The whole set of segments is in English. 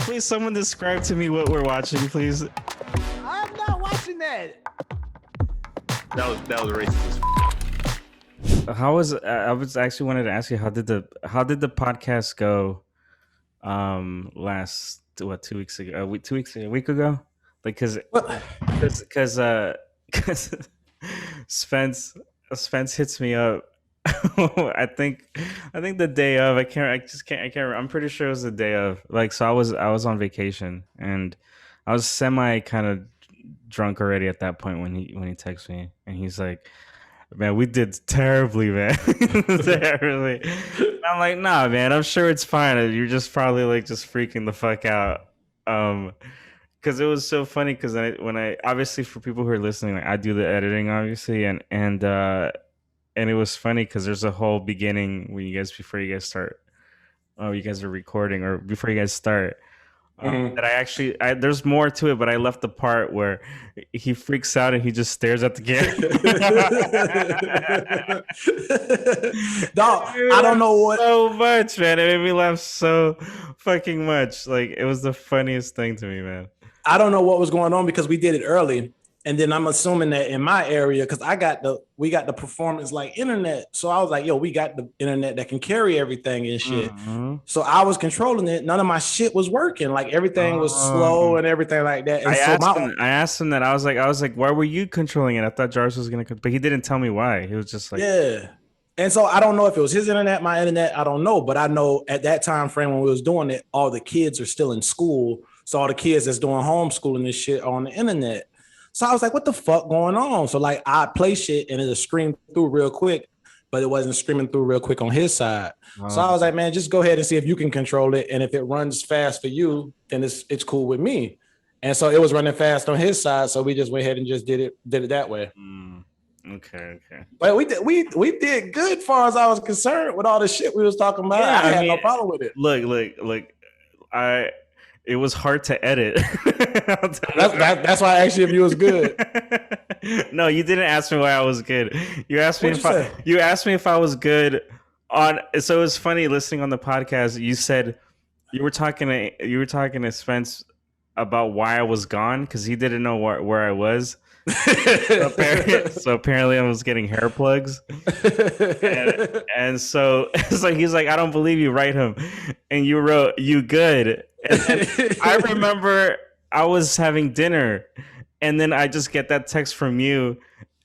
Please, someone describe to me what we're watching, please. I'm not watching that. That was racist. I was actually wanted to ask you how did the podcast go last 2 weeks ago, a week ago, like because Spence hits me up. I think the day of, I can't remember. I'm pretty sure it was the day of, like, so I was on vacation and I was semi kind of drunk already at that point when he texted me, and he's like, man, we did terribly, man. Terribly. I'm like, nah, man, I'm sure it's fine. You're just probably like just freaking the fuck out. Because it was so funny because when I obviously, for people who are listening, like, I do the editing obviously, and it was funny because there's a whole beginning when before you guys start, you guys are recording, or before you guys start. That there's more to it, but I left the part where he freaks out and he just stares at the camera. Dog, I don't know what. So much, man. It made me laugh so fucking much. Like, it was the funniest thing to me, man. I don't know what was going on because we did it early. And then I'm assuming that in my area, because we got the performance like internet. So I was like, yo, we got the internet that can carry everything and shit. Mm-hmm. So I was controlling it. None of my shit was working. Like, everything was slow and everything like that. And I asked him that. I was like, why were you controlling it? I thought Jarvis was gonna, but he didn't tell me why. He was just like, yeah. And so I don't know if it was his internet, my internet. I don't know, but I know at that time frame when we was doing it, all the kids are still in school. So all the kids that's doing homeschooling this shit are on the internet. So I was like, what the fuck going on? So, like, I play shit and it'll scream through real quick, but it wasn't screaming through real quick on his side. So I was like, man, just go ahead and see if you can control it. And if it runs fast for you, then it's cool with me. And so it was running fast on his side. So we just went ahead and just did it that way. Okay. But we did good far as I was concerned with all the shit we was talking about. Yeah, I had no problem with it. Look, it was hard to edit. That's why I asked you if you was good. No, you didn't ask me why I was good. You asked me you asked me if I was good on. So it was funny listening on the podcast. You said you were talking to Spence about why I was gone because he didn't know where I was. So apparently I was getting hair plugs, and so it's like he's like, I don't believe you, write him, and you wrote, you good. And I remember I was having dinner, and then I just get that text from you,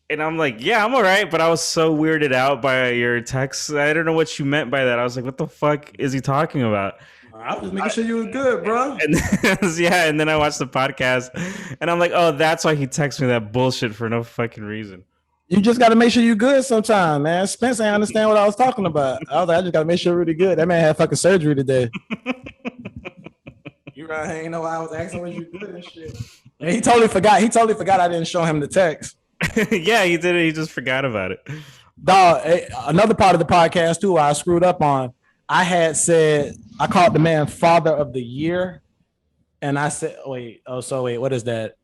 and I'm like, yeah, I'm all right, but I was so weirded out by your text. I don't know what you meant by that. I was like, what the fuck is he talking about? I was making sure you were good, bro. And then I watched the podcast, and I'm like, oh, that's why he texted me that bullshit for no fucking reason. You just got to make sure you're good sometime, man. Spence ain't understand what I was talking about. I was like, I just got to make sure you're really good. That man had fucking surgery today. You right? I ain't know why I was asking was you good and shit. And he totally forgot. I didn't show him the text. Yeah, he did it. He just forgot about it. Dog, another part of the podcast too, I screwed up on. I had said, I called the man Father of the Year. And I said, wait, what is that?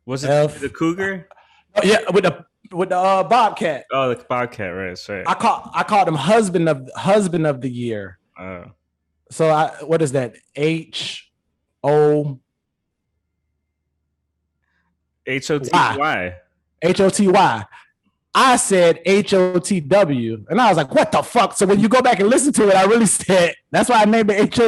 Was it the cougar? Oh, yeah, with the bobcat. Oh, the bobcat, right? Sorry. I called him husband of the year. Oh. So what is that? H-O-H-O-T-Y. H-O-T-Y. I said H-O-T-W. And I was like, what the fuck? So when you go back and listen to it, I really said, that's why I named it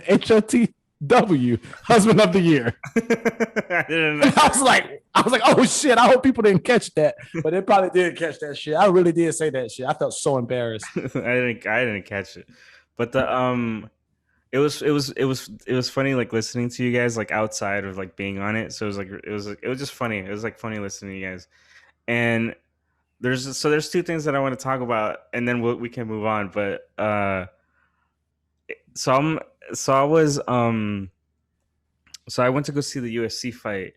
H-O-T-W, husband of the year. I didn't know. I was like, oh shit, I hope people didn't catch that. But they probably did catch that shit. I really did say that shit. I felt so embarrassed. I didn't catch it. But it was funny, like, listening to you guys, like, outside of, like, being on it. So it was just funny. It was like funny listening to you guys. And there's two things that I want to talk about, and then we can move on. But I went to go see the UFC fight,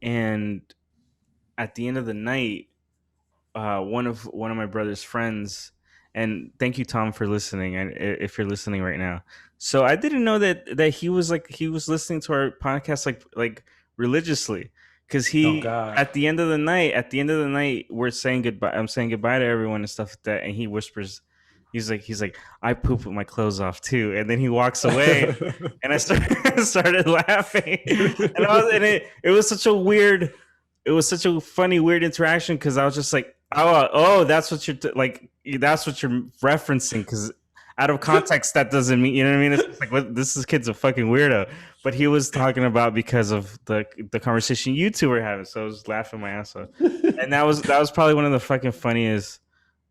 and at the end of the night, one of my brother's friends, and thank you, Tom, for listening, and if you're listening right now. So I didn't know that he was listening to our podcast like religiously. Because at the end of the night, we're saying goodbye. I'm saying goodbye to everyone and stuff like that. And he whispers, he's like, I poop with my clothes off too, and then he walks away, and I started laughing, and it was such a weird, it was such a funny weird interaction because I was just like, oh, that's what you're like, that's what you're referencing, because out of context that doesn't mean, you know what I mean? It's just like, what, this is kid's a fucking weirdo, but he was talking about because of the conversation you two were having, so I was laughing my ass off, and that was probably one of the fucking funniest.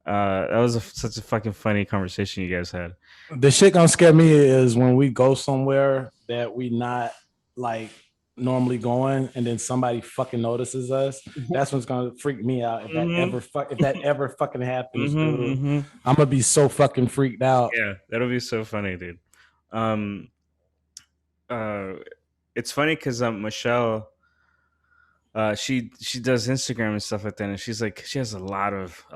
That was such a fucking funny conversation you guys had. The shit gonna scare me is when we go somewhere that we not like normally going, and then somebody fucking notices us. That's what's gonna freak me out. If that ever fucking happens, dude, I'm gonna be so fucking freaked out. Yeah, that'll be so funny, dude. Um, uh, it's funny because Michelle, she does Instagram and stuff like that, and she's like, she has a lot of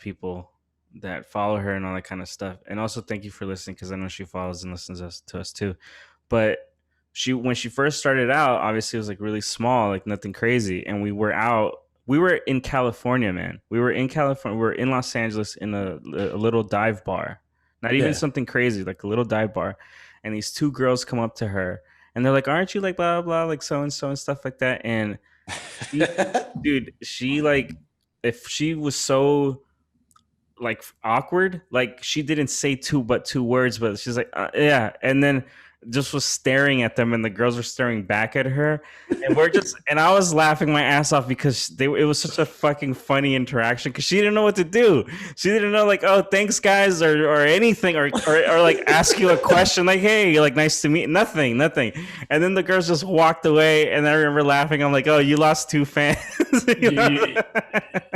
people that follow her and all that kind of stuff. And also, thank you for listening, because I know she follows and listens to us too. But when she first started out, obviously it was like really small, like nothing crazy, and we were in California, man. We were in California. We were in Los Angeles in a little dive bar, not even something crazy, like a little dive bar. And these two girls come up to her, and they're like, "Aren't you like blah blah blah, like so and stuff like that?" And dude, she like, if she was so like awkward, like she didn't say two words, but she's like, yeah, and then just was staring at them, and the girls were staring back at her, and I was laughing my ass off because it was such a fucking funny interaction, because she didn't know what to do. She didn't know, like, oh, thanks guys, or anything, or like ask you a question like, hey, like, nice to meet, nothing. And then the girls just walked away, and I remember laughing. I'm like, oh, you lost 2 fans.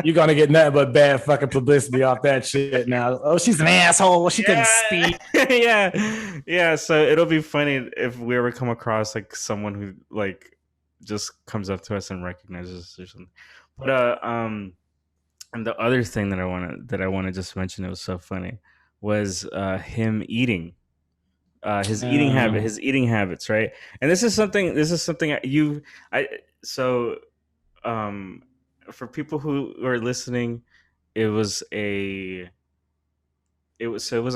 You're gonna get nothing but bad fucking publicity off that shit now. Oh, she's an asshole. She couldn't speak. Yeah. So it'll be funny if we ever come across like someone who like just comes up to us and recognizes us or something. But and the other thing that I want to just mention, it was so funny, was him eating. His eating habits, right? And this is something I so for people who are listening, it was a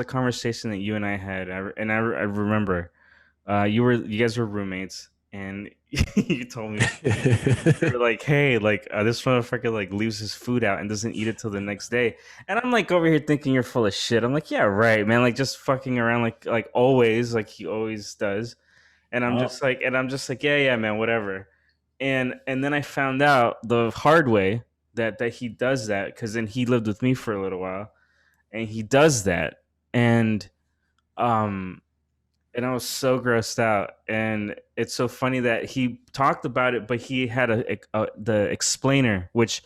conversation that you and I had, and I remember you guys were roommates, and you told me, you were like, hey, like, this motherfucker like leaves his food out and doesn't eat it till the next day. And I'm like over here thinking you're full of shit. I'm like, yeah, right, man, like just fucking around, like always, like he always does. And I'm just like, yeah, man, whatever. And then I found out the hard way that he does that, because then he lived with me for a little while, and he does that, and um and I was so grossed out. And it's so funny that he talked about it, but he had the explainer, which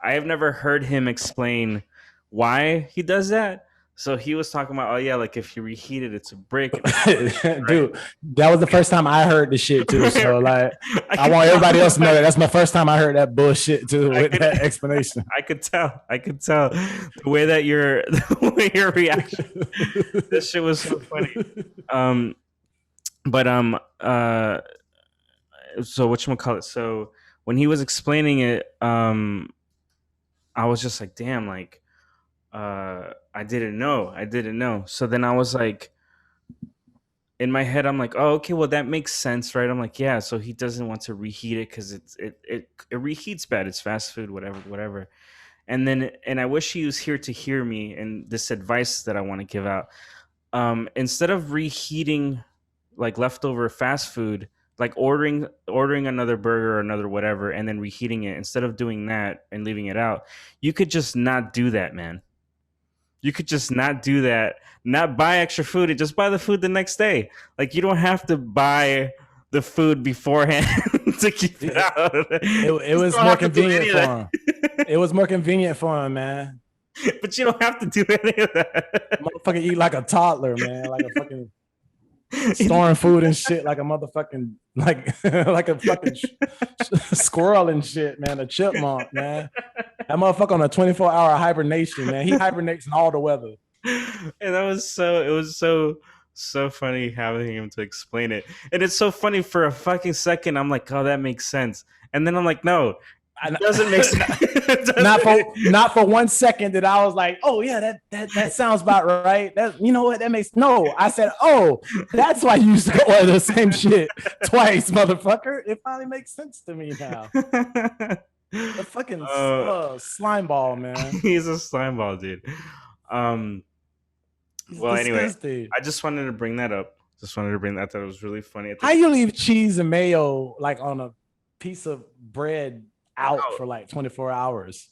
I have never heard him explain why he does that. So he was talking about, oh yeah, like if you reheat it, it's a brick. Right? Dude, that was the first time I heard the shit too. So like, I want everybody else to know that that's my first time I heard that bullshit too with that explanation. I could tell the way that your reaction. This shit was so funny. But so whatchamacallit, so when he was explaining it, I was just like, damn, like, I didn't know. So then I was like, in my head, I'm like, oh, okay, well that makes sense, right? I'm like, yeah, so he doesn't want to reheat it because it reheats bad. It's fast food, whatever. And I wish he was here to hear me and this advice that I want to give out. Instead of reheating like leftover fast food, like ordering another burger or another whatever, and then reheating it, instead of doing that and leaving it out, you could just not do that, man. You could just not do that, not buy extra food, and just buy the food the next day. Like, you don't have to buy the food beforehand to keep it out. It was more convenient for him. It was more convenient for him, man. But you don't have to do any of that. Motherfucking eat like a toddler, man. Like a fucking storing food and shit, like a motherfucking like a fucking squirrel and shit, man. A chipmunk, man. That motherfucker on a 24-hour hibernation, man. He hibernates in all the weather. And it was so funny having him to explain it. And it's so funny, for a fucking second I'm like, oh, that makes sense. And then I'm like, no, Doesn't make sense. Not for 1 second that I was like, oh yeah, that sounds about right. That, you know what, that makes no. I said, oh, that's why you used to order the same shit twice, motherfucker. It finally makes sense to me now. The fucking slime ball, man. He's a slime ball, dude. Well, anyway, Disgusting. I just wanted to bring that up. Just wanted to bring that. I thought it was really funny. How you leave cheese and mayo like on a piece of bread out for like 24 hours?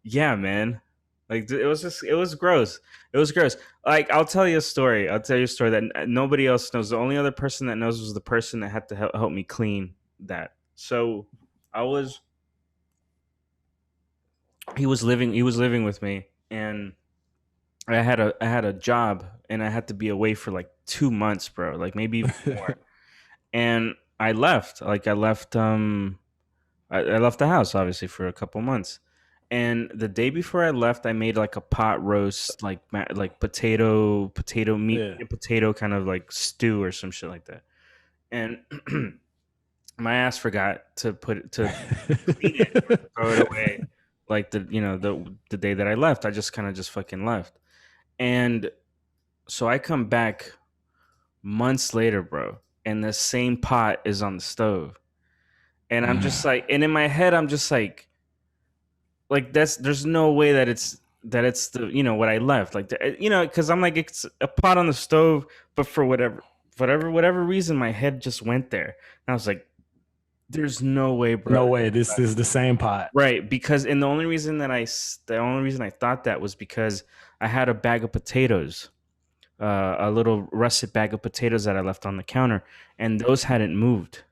Yeah, man. Like it was gross. It was gross. Like I'll tell you a story. I'll tell you a story that nobody else knows. The only other person that knows was the person that had to help me clean that. So he was living with me, and I had a job, and I had to be away for like 2 months, bro. Like maybe even more. And I left. I left the house obviously for a couple months. And the day before I left, I made like a pot roast, like potato meat, potato kind of like stew or some shit like that. And my ass forgot to clean it, or throw it away. Like the day that I left, I just kind of just fucking left. And so I come back months later, bro, and the same pot is on the stove. And I'm just like, and in my head, I'm just like there's no way that it's the what I left, like because I'm like, it's a pot on the stove, but for whatever reason, my head just went there, and I was like, there's no way, bro. No way, this is the same pot, right? Because the only reason I thought that was because I had a bag of potatoes, a little russet bag of potatoes that I left on the counter, and those hadn't moved.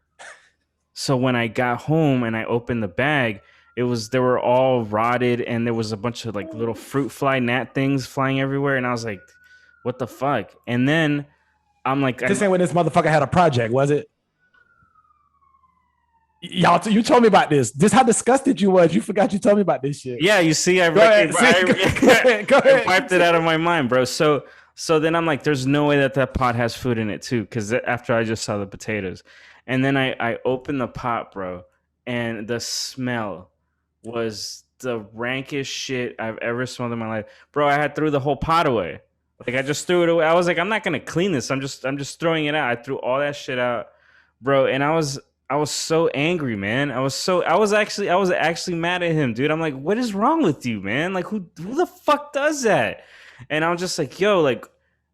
So when I got home and I opened the bag, they were all rotted, and there was a bunch of like little fruit fly gnat things flying everywhere, and I was like, what the fuck? And then I'm like, this ain't when this motherfucker had a project, was it? Y'all, you told me about this. This how disgusted you was. You forgot you told me about this shit. Yeah, you see, I wiped it out of my mind, bro. So then I'm like, there's no way that pot has food in it too, because after I just saw the potatoes. And then I opened the pot, bro, and the smell was the rankest shit I've ever smelled in my life. Bro, I had threw the whole pot away. Like I just threw it away. I was like, I'm not gonna clean this. I'm just throwing it out. I threw all that shit out, bro. And I was so angry, man. I was actually mad at him, dude. I'm like, what is wrong with you, man? Like who the fuck does that? And I was just like, yo, like.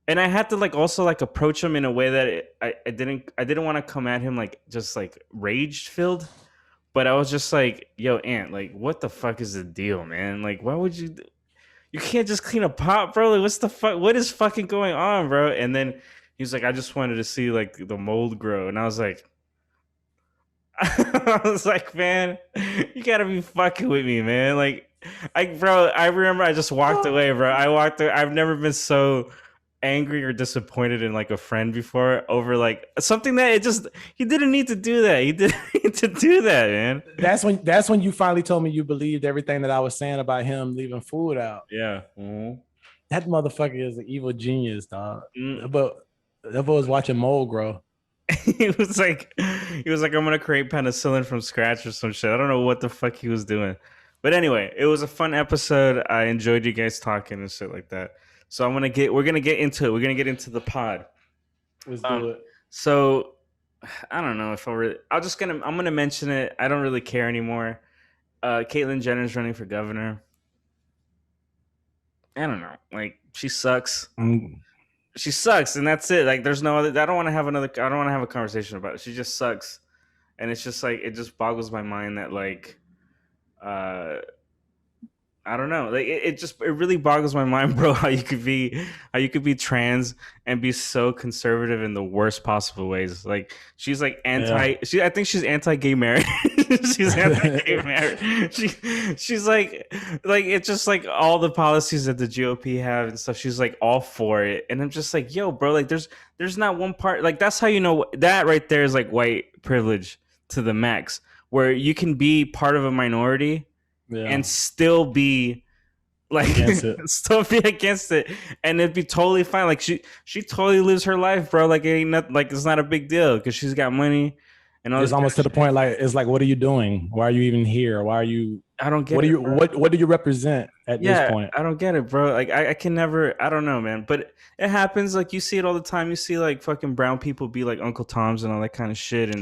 And I had to like also like approach him in a way that I didn't want to come at him like just like rage filled, but I was just like, yo, Ant, like what the fuck is the deal, man? Like why would you can't just clean a pot, bro? Like what's the fuck? What is fucking going on, bro? And then he was like, I just wanted to see like the mold grow, and I was like, man, you gotta be fucking with me, man. Like I remember I just walked away, bro. I walked away. I've never been so angry or disappointed in like a friend before over like something that he didn't need to do that. He didn't need to do that, man. That's when you finally told me you believed everything that I was saying about him leaving food out. Yeah. Mm-hmm. That motherfucker is an evil genius, dog. But that boy was watching mold grow. he was like, I'm gonna create penicillin from scratch or some shit. I don't know what the fuck he was doing. But anyway, it was a fun episode. I enjoyed you guys talking and shit like that. So we're gonna get into it. We're gonna get into the pod. Let's do it. So I don't know if I'm gonna mention it. I don't really care anymore. Caitlyn Jenner's running for governor. I don't know. Like she sucks. She sucks, and that's it. Like there's no other. I don't want to have a conversation about it. She just sucks, and it's just like it just boggles my mind that like. I don't know. Like it really boggles my mind, bro. How you could be trans and be so conservative in the worst possible ways. Like she's like I think she's anti-gay marriage. She's anti-gay marriage. She's like it's just like all the policies that the GOP have and stuff. She's like all for it, and I'm just like, yo, bro. Like there's not one part. Like that's how you know that right there is like white privilege to the max, where you can be part of a minority. Yeah. And still be like still be against it, and it'd be totally fine. Like she totally lives her life, bro. Like it ain't nothing. Like it's not a big deal because she's got money and all It's this kind almost of to the shit. point like it's like, what are you doing? Why are you even here? Why are you? I don't What get do it, you bro. what do you represent at this Yeah, point? I don't get it, bro. Like I can never. I don't know, man. But it happens. Like you see it all the time. You see like fucking brown people be like Uncle Toms and all that kind of shit,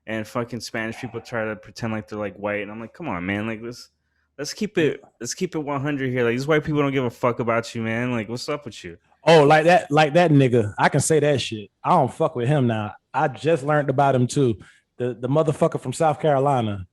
and fucking Spanish people try to pretend like they're like white, and I'm like, come on, man. Like let's keep it 100 here. Like these white people don't give a fuck about you, man. Like what's up with you? Oh, like that nigga. I can say that shit. I don't fuck with him now. I just learned about him too. The motherfucker from South Carolina.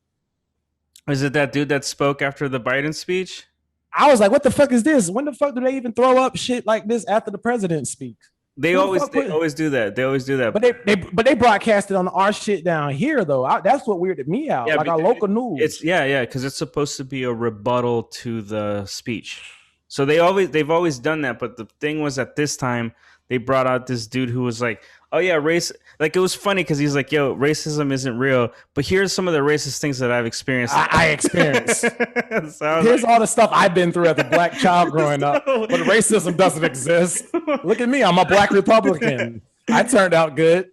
Is it that dude that spoke after the Biden speech? I was like, what the fuck is this? When the fuck do they even throw up shit like this after the president speaks? Who the fuck They put? always do that. They always do that. But they broadcasted on our shit down here though. That's what weirded me out. Yeah, Like our local it's news. yeah, because it's supposed to be a rebuttal to the speech. So they've always done that, but the thing was at this time they brought out this dude who was like, "Oh yeah, race." Like it was funny because he's like, "Yo, racism isn't real," but here's some of the racist things that I've experienced. I experienced. So I was Here's like, all the stuff I've been through as a black child growing up. So- But racism doesn't exist. Look at me. I'm a black Republican. I turned out good.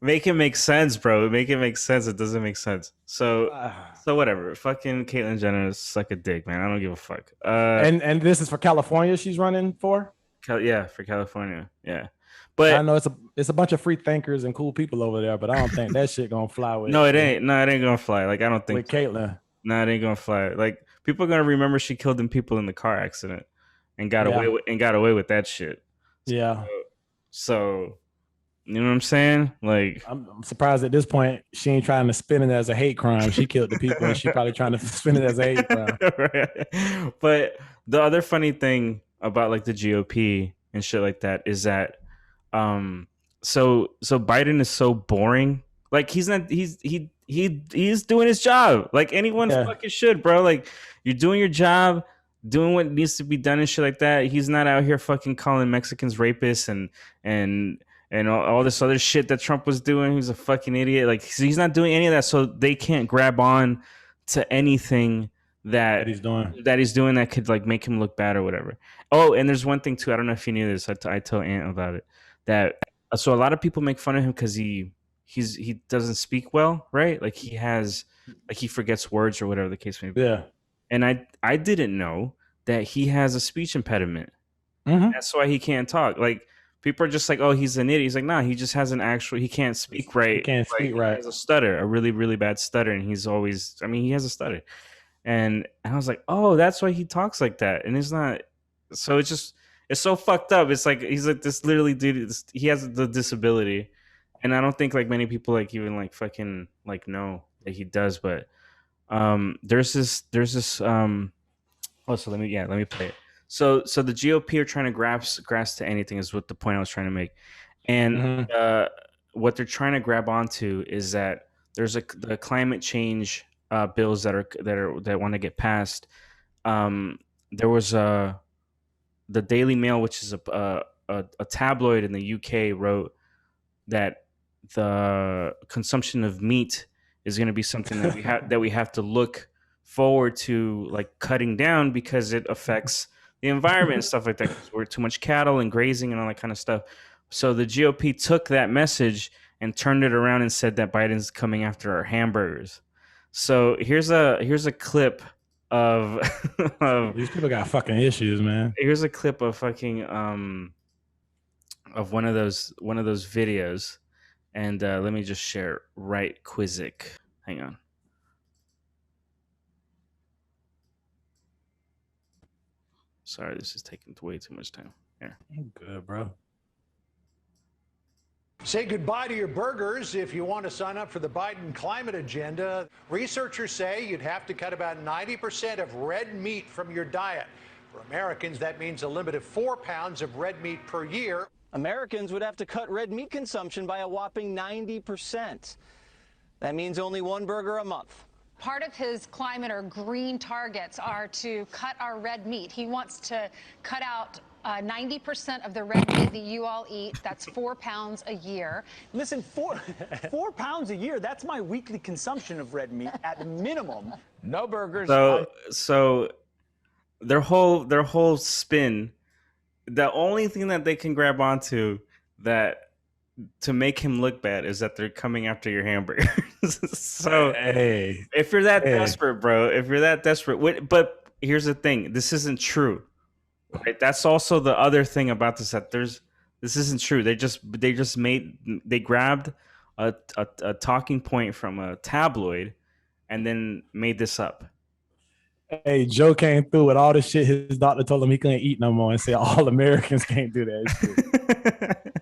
Make it make sense, bro. Make it make sense. It doesn't make sense. So whatever. Fucking Caitlyn Jenner suck a dick, man. I don't give a fuck. And this is for California she's running for? Yeah, for California. Yeah. I But know it's a bunch of free thinkers and cool people over there, but I don't think that shit gonna fly with no, it ain't. No, it ain't gonna fly. Like I don't think with Caitlyn. no, it ain't gonna fly. Like people are gonna remember she killed them people in the car accident and got away with that shit. Yeah. So you know what I'm saying? Like I'm surprised at this point she ain't trying to spin it as a hate crime. She killed the people and she probably trying to spin it as a hate crime. Right. But the other funny thing about like the GOP and shit like that is that so Biden is so boring. Like he's doing his job. Like anyone fucking should, bro. Like you're doing your job, doing what needs to be done and shit like that. He's not out here fucking calling Mexicans rapists and all this other shit that Trump was doing. He's a fucking idiot. Like he's not doing any of that, so they can't grab on to anything that he's doing that could like make him look bad or whatever. Oh, and there's one thing too. I don't know if you knew this. I told Aunt about it. That so a lot of people make fun of him because he doesn't speak well, right? Like he forgets words or whatever the case may be. Yeah. And I didn't know that he has a speech impediment. Mm-hmm. That's why he can't talk. Like people are just like, oh, he's an idiot. He's like, nah, he just has he can't speak right. He can't speak right. He has a stutter, a really, really bad stutter. And he has a stutter. And I was like, oh, that's why he talks like that. And it's not, so it's so fucked up. It's like, he's like this literally dude, he has the disability. And I don't think like many people like even like fucking like know that he does. But there's this oh, so let me play it. So the GOP are trying to grasp to anything is what the point I was trying to make. And what they're trying to grab onto is that there's the climate change bills that want to get passed. There was the Daily Mail, which is a tabloid in the UK, wrote that the consumption of meat is going to be something that we have to look forward to, like cutting down because it affects the environment and stuff like that. We're too much cattle and grazing and all that kind of stuff. So the GOP took that message and turned it around and said that Biden's coming after our hamburgers. So here's a clip of these people got fucking issues, man. Here's a clip of fucking of one of those videos, and let me just share it right quick. Hang on. Sorry, this is taking way too much time. Here. I'm good, bro. Say goodbye to your burgers if you want to sign up for the Biden climate agenda. Researchers say you'd have to cut about 90% of red meat from your diet. For Americans, that means a limit of 4 pounds of red meat per year. Americans would have to cut red meat consumption by a whopping 90%. That means only one burger a month. Part of his climate or green targets are to cut our red meat. He wants to cut out 90% of the red meat that you all eat. That's 4 pounds a year. Listen, 4 pounds a year, that's my weekly consumption of red meat at minimum. No burgers. So their whole spin, the only thing that they can grab onto that to make him look bad is that they're coming after your hamburgers. So Hey, if you're that hey. desperate, bro, if you're that desperate, but here's the thing: this isn't true. Right? That's also the other thing about this that this isn't true. They grabbed a talking point from a tabloid and then made this up. Hey, Joe came through with all the shit his doctor told him he couldn't eat no more and said all Americans can't do that shit.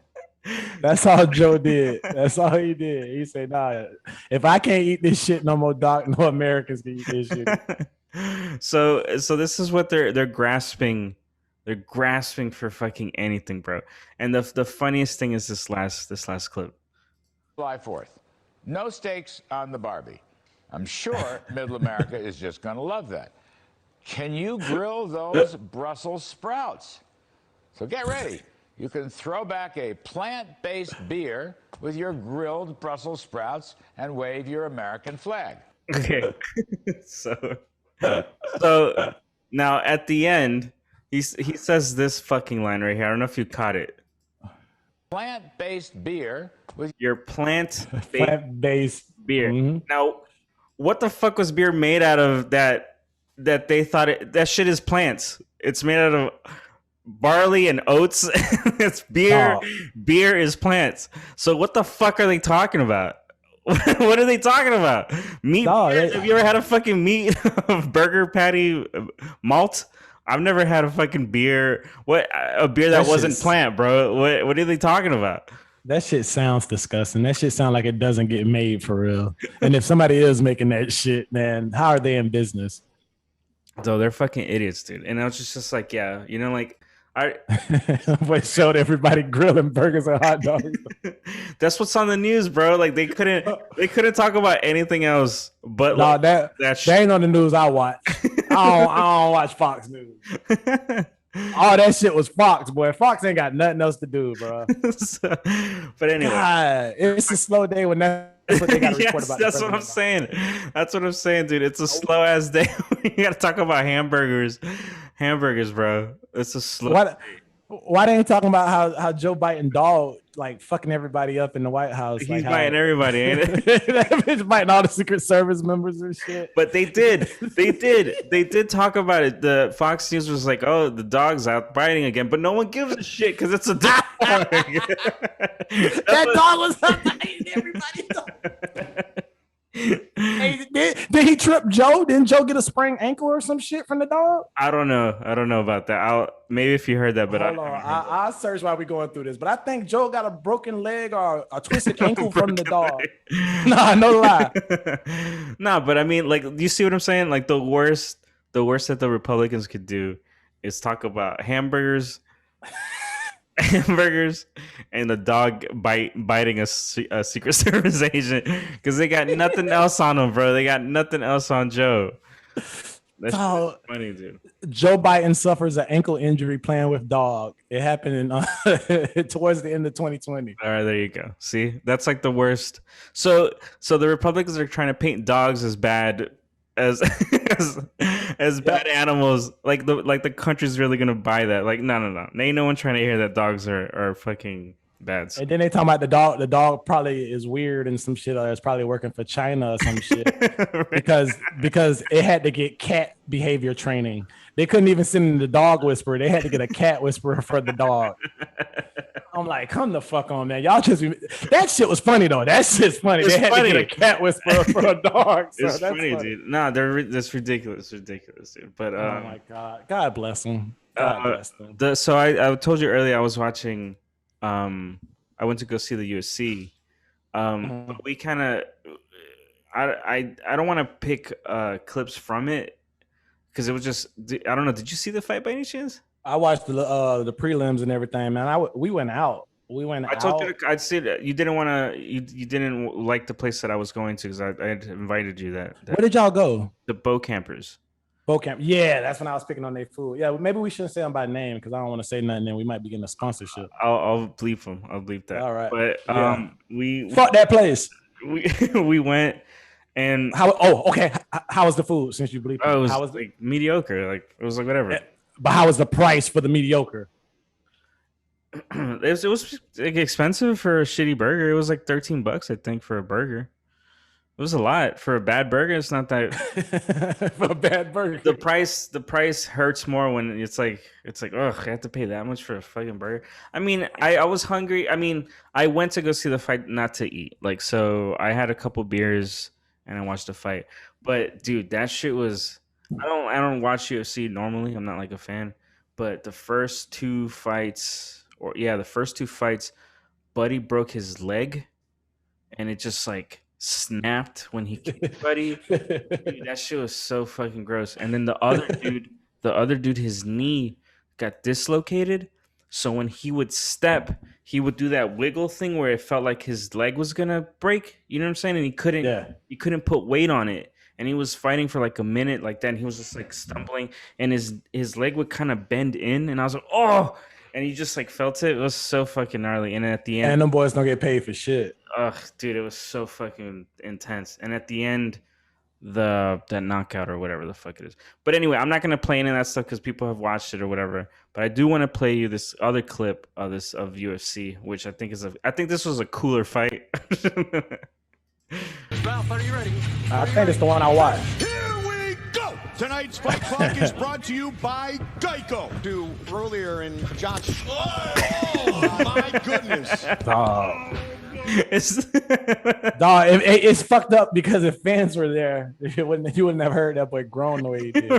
That's all Joe did. That's all he did. He said, nah, if I can't eat this shit no more, doc, no Americans can eat this shit. So this is what they're grasping. They're grasping for fucking anything, bro. And the funniest thing is this last clip. July 4th. No steaks on the Barbie. I'm sure Middle America is just going to love that. Can you grill those Brussels sprouts? So get ready. You can throw back a plant-based beer with your grilled Brussels sprouts and wave your American flag. Okay. so now at the end, he says this fucking line right here. I don't know if you caught it. Plant-based beer with your plant-based beer. Mm-hmm. Now, what the fuck was beer made out of that they thought that shit is plants? It's made out of barley and oats. It's beer. Oh. Beer is plants. So what the fuck are they talking about? What are they talking about? Meat? No, Have you ever had a fucking meat burger patty malt? I've never had a fucking beer. A beer that wasn't plant, bro. What are they talking about? That shit sounds disgusting. That shit sounds like it doesn't get made for real. And if somebody is making that shit, man, how are they in business? So they're fucking idiots, dude. And I was just like, yeah, like But showed everybody grilling burgers and hot dogs. That's what's on the news, bro. Like they couldn't talk about anything else but no, like, that ain't on the news I watch. I don't watch Fox News. All that shit was Fox, boy. Fox ain't got nothing else to do, bro. But anyway, God, it's a slow day when that's what they got to report about. That's what I'm saying. That's what I'm saying, dude. It's a slow ass day. You got to talk about hamburgers, bro. It's a slow. Why they ain't talking about how Joe Biden dog like fucking everybody up in the White House? He's biting everybody, ain't it? That bitch biting all the Secret Service members and shit. But they did talk about it. The Fox News was like, "Oh, the dog's out biting again," but no one gives a shit because it's a dog. That dog was out biting everybody. Hey, did he trip Joe? Didn't Joe get a sprained ankle or some shit from the dog? I don't know about that. Maybe if you heard that, but I'll search while we're going through this. But I think Joe got a broken leg or a twisted ankle from the dog. Nah, no lie. Nah, but I mean, like, do you see what I'm saying? Like the worst that the Republicans could do is talk about hamburgers and the dog biting a Secret Service agent because they got nothing else on them, bro. They got nothing else on Joe. That's funny, dude. Joe Biden suffers an ankle injury playing with dog. It happened towards the end of 2020. All right, there you go. See, that's like the worst. So the Republicans are trying to paint dogs as bad as bad animals. Like the country's really gonna buy that. Like no. Ain't no one trying to hear that dogs are fucking bad. And then they talking about the dog. The dog probably is weird and some shit. Or it's probably working for China or some shit Right. because it had to get cat behavior training. They couldn't even send in the dog whisperer. They had to get a cat whisperer for the dog. I'm like, come the fuck on, man. Y'all that shit was funny though. That shit's funny. It's they had funny. to get a cat whisperer for a dog. So It's funny, dude. Nah, that's ridiculous, dude. But oh my God bless them. God bless them. So I told you earlier I was watching. I went to go see the UFC. But we kind of. I don't want to pick clips from it because it was just. I don't know. Did you see the fight by any chance? I watched the prelims and everything, man. We went out. I told you I'd see that you didn't want to. You didn't like the place that I was going to because I had invited you. That where did y'all go? The Bow Campers. Bow Camp. Yeah, that's when I was picking on their food. Yeah, maybe we shouldn't say them by name because I don't want to say nothing. Then we might be getting a sponsorship. I'll bleep them. I'll bleep that. All right. But we fuck that place. We went and okay. How was the food since you bleeped? It was how was like mediocre. Like it was like whatever. But how was the price for the mediocre? it was like, expensive for a shitty burger. It was like $13, I think, for a burger. It was a lot for a bad burger. It's not that. For a bad burger. The price hurts more when it's like ugh, I have to pay that much for a fucking burger. I mean, I was hungry. I mean, I went to go see the fight not to eat. Like, so I had a couple beers and I watched the fight. But dude, that shit was. I don't watch UFC normally. I'm not like a fan. But the first two fights, Buddy broke his leg and it just like snapped when he kicked Buddy. Dude, that shit was so fucking gross. And then the other dude, his knee got dislocated. So when he would step, he would do that wiggle thing where it felt like his leg was gonna break. You know what I'm saying? And Yeah. he couldn't put weight on it. And he was fighting for like a minute like that. And he was just like stumbling, and his leg would kind of bend in. And I was like, oh, and he just like felt it. It was so fucking gnarly. And at the end, And them boys don't get paid for shit. ugh, dude, it was so fucking intense. And at the end, that knockout or whatever the fuck it is. But anyway, I'm not gonna play any of that stuff because people have watched it or whatever. But I do want to play you this other clip of UFC, which I think this was a cooler fight. Ralph, are you ready? I think it's the one I watched. Here we go! Tonight's Fight Clock is brought to you by Geico. Do earlier in Josh. Oh my goodness! Dog. It's Dog, it's fucked up because if fans were there, you wouldn't have heard that boy groan the way he did.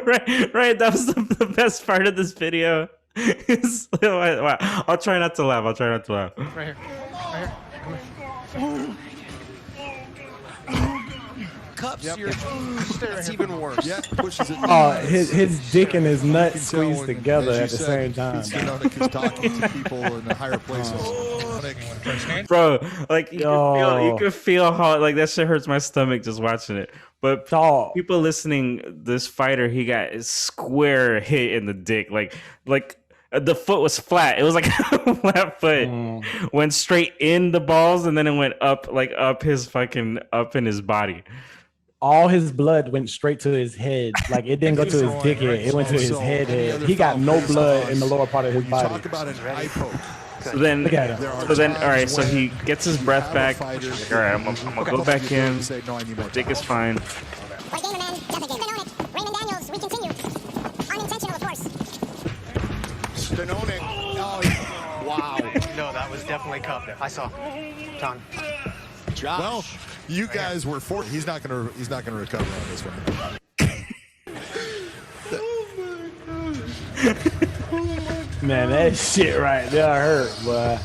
right. That was the best part of this video. Wow. I'll try not to laugh. Right here. Come here. Cups, that's even worse. Yeah, pushes it. Oh, his dick and his nut squeezed together at the same time. Stenotic is talking to people in the higher places. Bro, like you could feel how like that shit hurts my stomach just watching it. But Dog. people listening, this fighter, he got a square hit in the dick. Like the foot was flat. It was like a flat foot. Went straight in the balls and then it went up up in his body. All his blood went straight to his head. Like it didn't go to his dick head. It went to his head. He got no blood in the lower part of his body. Talk about an eye poke. So then, Look at him. all right. So he gets his breath back. All right, I'm gonna go back in. Dick is fine. What gamer man? Nothing game. Stenotic. Raymond Daniels, we continue. Unintentional, of course. Stenotic. Oh, wow. No, that was definitely cup. I saw. Tom. Josh. Well, you guys were for. He's not gonna recover on this one. Man, that shit right there hurt, boy.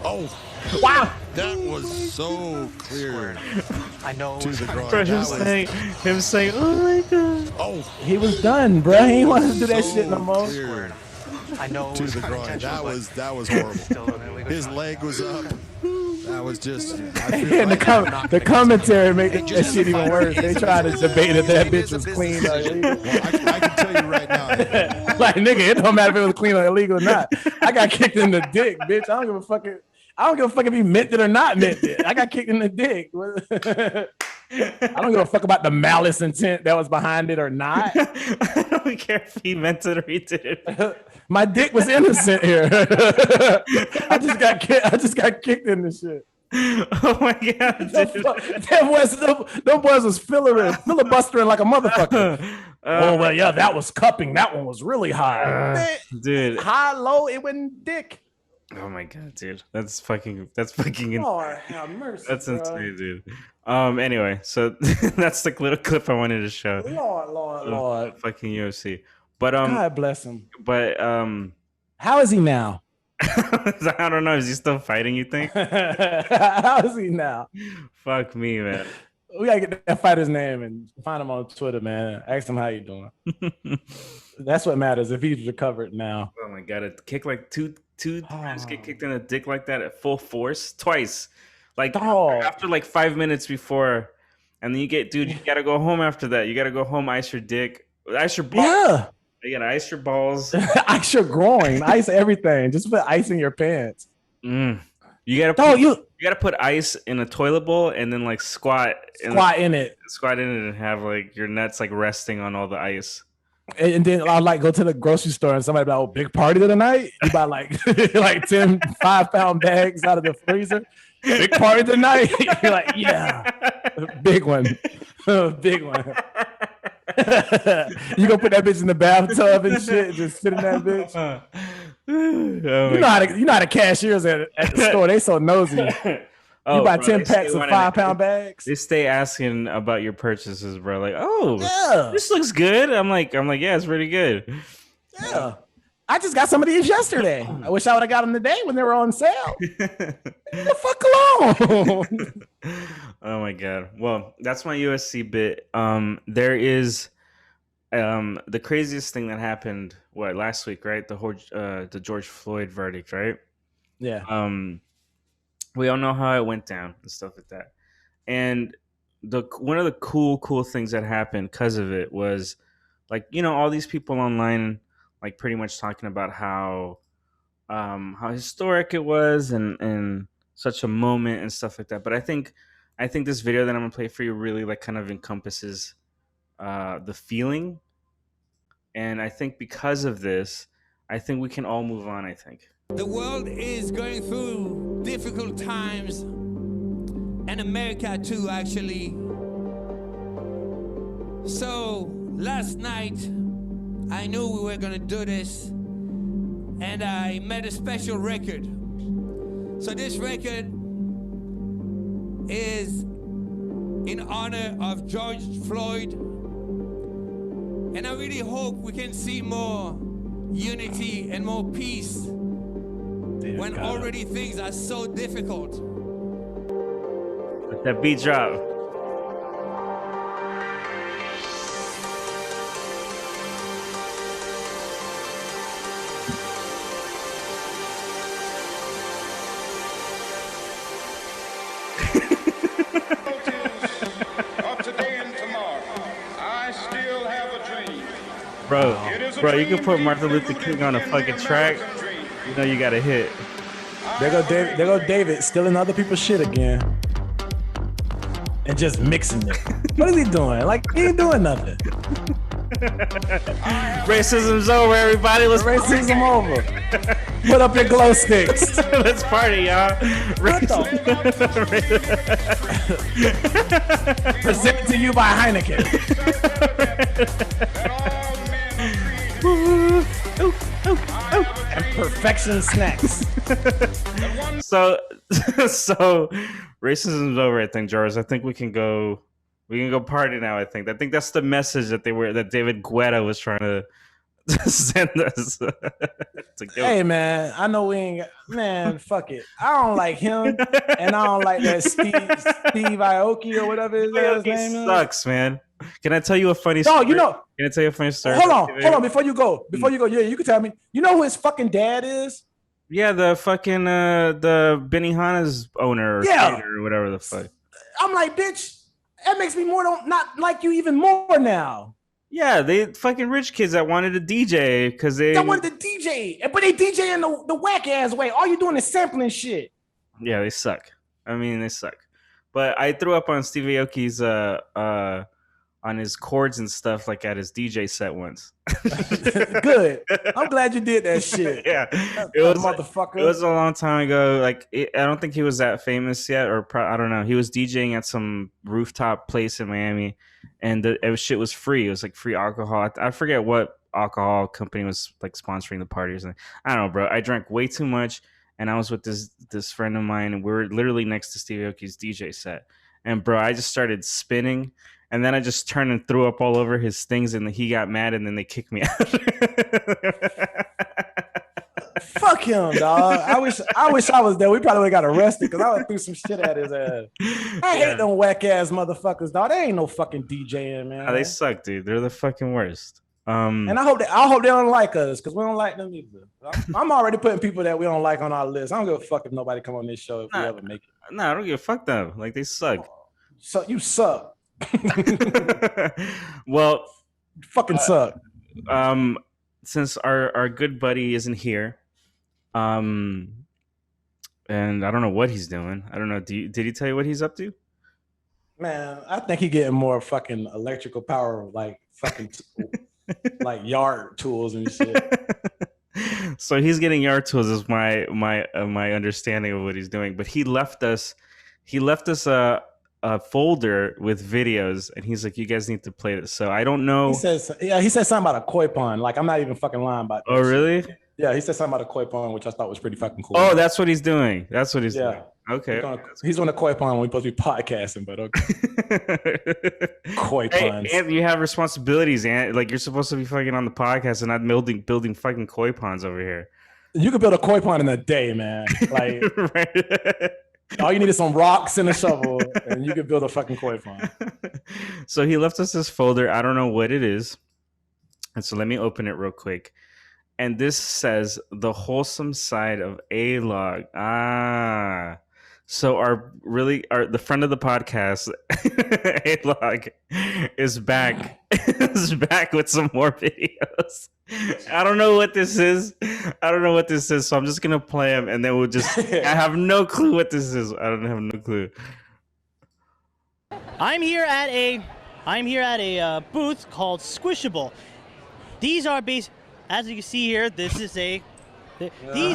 Oh, Wow. that was so clear. I know. To the groin. Bro, him saying, "Oh my god." Oh, He was done, bro. He ain't want to do that shit no more. clear. I know. To the groin. That was horrible. His leg was up. That was just. And the commentary made that shit even worse. They tried to debate if that bitch was clean or illegal. I can tell you right now. Like, nigga, it don't matter if it was clean or illegal or not. I got kicked in the dick, bitch. I don't give a fuck if he meant it or not meant it. I got kicked in the dick. I don't give a fuck about the malice intent that was behind it or not. I don't care if he meant it or he didn't. My dick was innocent here. I just got kicked in this shit. Oh my god, dude. Them boys was filibustering like a motherfucker. Oh well, yeah, that was cupping. That one was really high. Dude. High, low, it went dick. Oh my god, dude. That's fucking Lord have mercy. that's bro. insane, dude. Anyway, so that's the little clip I wanted to show. Lord. Fucking UFC. But God bless him. but How is he now? I don't know. Is he still fighting, you think? How is he now? Fuck me, man. We gotta get that fighter's name and find him on Twitter, man. Ask him how you doing. That's what matters. If he's recovered now. Oh my god, a kick like two times, get kicked in the dick like that at full force twice. Like after like 5 minutes before, and then you gotta go home after that. You gotta go home, ice your dick, ice your balls. Yeah. You gotta ice your balls. Ice your groin, ice everything. Just put ice in your pants. You gotta put ice in a toilet bowl and then like squat in it. Squat in it And have like your nuts like resting on all the ice. And then I'll like go to the grocery store and somebody be like, "Oh, big party tonight." You buy like like 10 5-pound bags out of the freezer. Big party tonight. You're like, yeah, big one, big one. You gonna put that bitch in the bathtub and shit, and just sit in that bitch. You know how the cashiers at the store, they so nosy. You buy 10 packs of 5-pound bags. They stay asking about your purchases, bro. Like, oh, yeah, this looks good. I'm like, yeah, it's pretty good. Yeah. I just got some of these yesterday. I wish I would have got them today when they were on sale. The fuck alone. Oh my god. Well, that's my USC bit. There is the craziest thing that happened last week, right? The George Floyd verdict, right? Yeah. We all know how it went down and stuff like that. And one of the cool things that happened because of it was, like, you know, all these people online, like, pretty much talking about how historic it was and such a moment and stuff like that. But I think this video that I'm gonna play for you really, like, kind of encompasses the feeling. And I think because of this, I think we can all move on. I think the world is going through difficult times, and America too, actually. So last night, I knew we were gonna do this, and I made a special record. So this record is in honor of George Floyd, and I really hope we can see more unity and more peace when already things are so difficult. Let that beat drop. Bro, you can put Martin Luther King on a fucking track. You know you got a hit. There go David stealing other people's shit again. And just mixing it. What is he doing? Like, he ain't doing nothing. Racism's over, everybody. Let's racism over. Put up your glow sticks. Let's party, y'all. Presented to you by Heineken. And Perfection Snacks. So racism's over, I think, Jarvis. I think we can go party now. I think that's the message that David Guetta was trying to send us. Hey man, I know we ain't man, fuck it. I don't like him, and I don't like that Steve Aoki or whatever his name is. Sucks, man. Can I tell you a funny story? No, you know. Can I tell you a funny story? Hold on. Before you go, yeah, you can tell me. You know who his fucking dad is? Yeah, the fucking the Benihana's owner or trader or whatever the fuck. I'm like, bitch, that makes me not like you even more now. Yeah, they fucking rich kids that wanted to DJ because they wanted to DJ, but they DJ in the whack ass way. All you doing is sampling shit. Yeah, they suck. I mean, they suck. But I threw up on Steve Aoki's on his chords and stuff, like at his DJ set once. Good. I'm glad you did that shit. Yeah, it was motherfucker. It was a long time ago. Like, I don't think he was that famous yet, or I don't know. He was DJing at some rooftop place in Miami, and shit was free. It was like free alcohol. I forget what alcohol company was like sponsoring the party or something. I don't know, bro. I drank way too much, and I was with this friend of mine, and we were literally next to Steve Aoki's DJ set, and bro, I just started spinning. And then I just turned and threw up all over his things, and he got mad, and then they kicked me out. Fuck him, dog. I wish I was there. We probably would have got arrested because I would threw some shit at his ass. I hate them whack ass motherfuckers, dog. They ain't no fucking DJing, man. Oh, they suck, dude. They're the fucking worst. And I hope they don't like us because we don't like them either. I'm already putting people that we don't like on our list. I don't give a fuck if nobody come on this show if we ever make it. Nah, I don't give a fuck them. Like, they suck. So you suck. Well, fucking suck. Since our good buddy isn't here, and I don't know what he's doing. I don't know. Did he tell you what he's up to? Man, I think he getting more fucking electrical power, like fucking like yard tools and shit. So he's getting yard tools is my understanding of what he's doing. But he left us a folder with videos, and he's like, "You guys need to play this." So I don't know. He said something about a koi pond. Like I'm not even fucking lying about that. Oh, really? Shit. Yeah, he said something about a koi pond, which I thought was pretty fucking cool. Oh, that's what he's doing. That's what he's doing. Okay. He's on a koi pond when we're supposed to be podcasting, but okay. Koi ponds. And you have responsibilities, and like you're supposed to be fucking on the podcast and not building fucking koi ponds over here. You could build a koi pond in a day, man. Like Right. all you need is some rocks and a shovel, and you could build a fucking koi pond. So he left us this folder. I don't know what it is. And so let me open it real quick. And this says the wholesome side of A-Log. So the friend of the podcast, A-Log, is back with some more videos. I don't know what this is. So I'm just gonna play them, and then we'll just. I have no clue what this is. I don't have no clue. I'm here at a booth called Squishable. These are as you can see here. These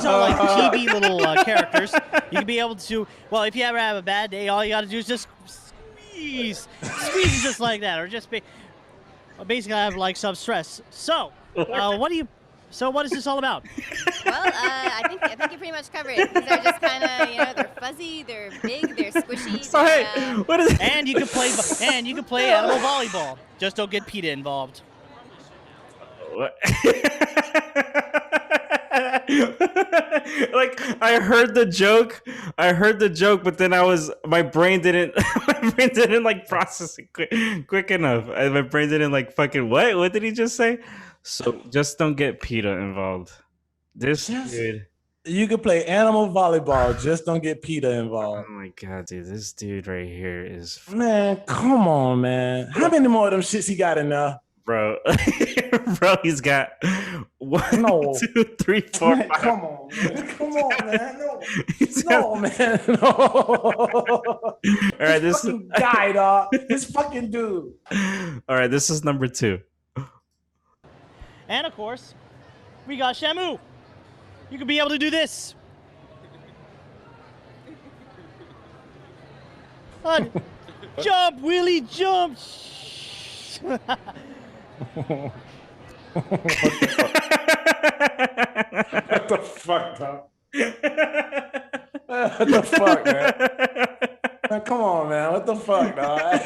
are like chibi little characters. You can be able to, well, if you ever have a bad day, all you got to do is just squeeze just like that, or just basically have like some stress. So, what is this all about? Well, I think you pretty much covered it. These are just kind of, they're fuzzy, they're big, they're squishy. Sorry, what is it? And you can play animal volleyball. Just don't get PETA involved. What? Like I heard the joke, but then my brain didn't like process it quick enough. My brain didn't like fucking what did he just say? So just don't get PETA involved. Dude. You could play animal volleyball, just don't get PETA involved. Oh my god, dude, this dude right here is man. Come on, man. How many more of them shits he got in there? Bro, he's got 1, 2, 3, 4, man, 5. Come on, man. No, man. No. All right, this fucking guy, dog. This fucking dude. All right, this is number 2. And of course, we got Shamu. You could be able to do this. Jump, Willie, jump. What the fuck, dog? What the fuck, man? Come on, man. What the fuck, dog?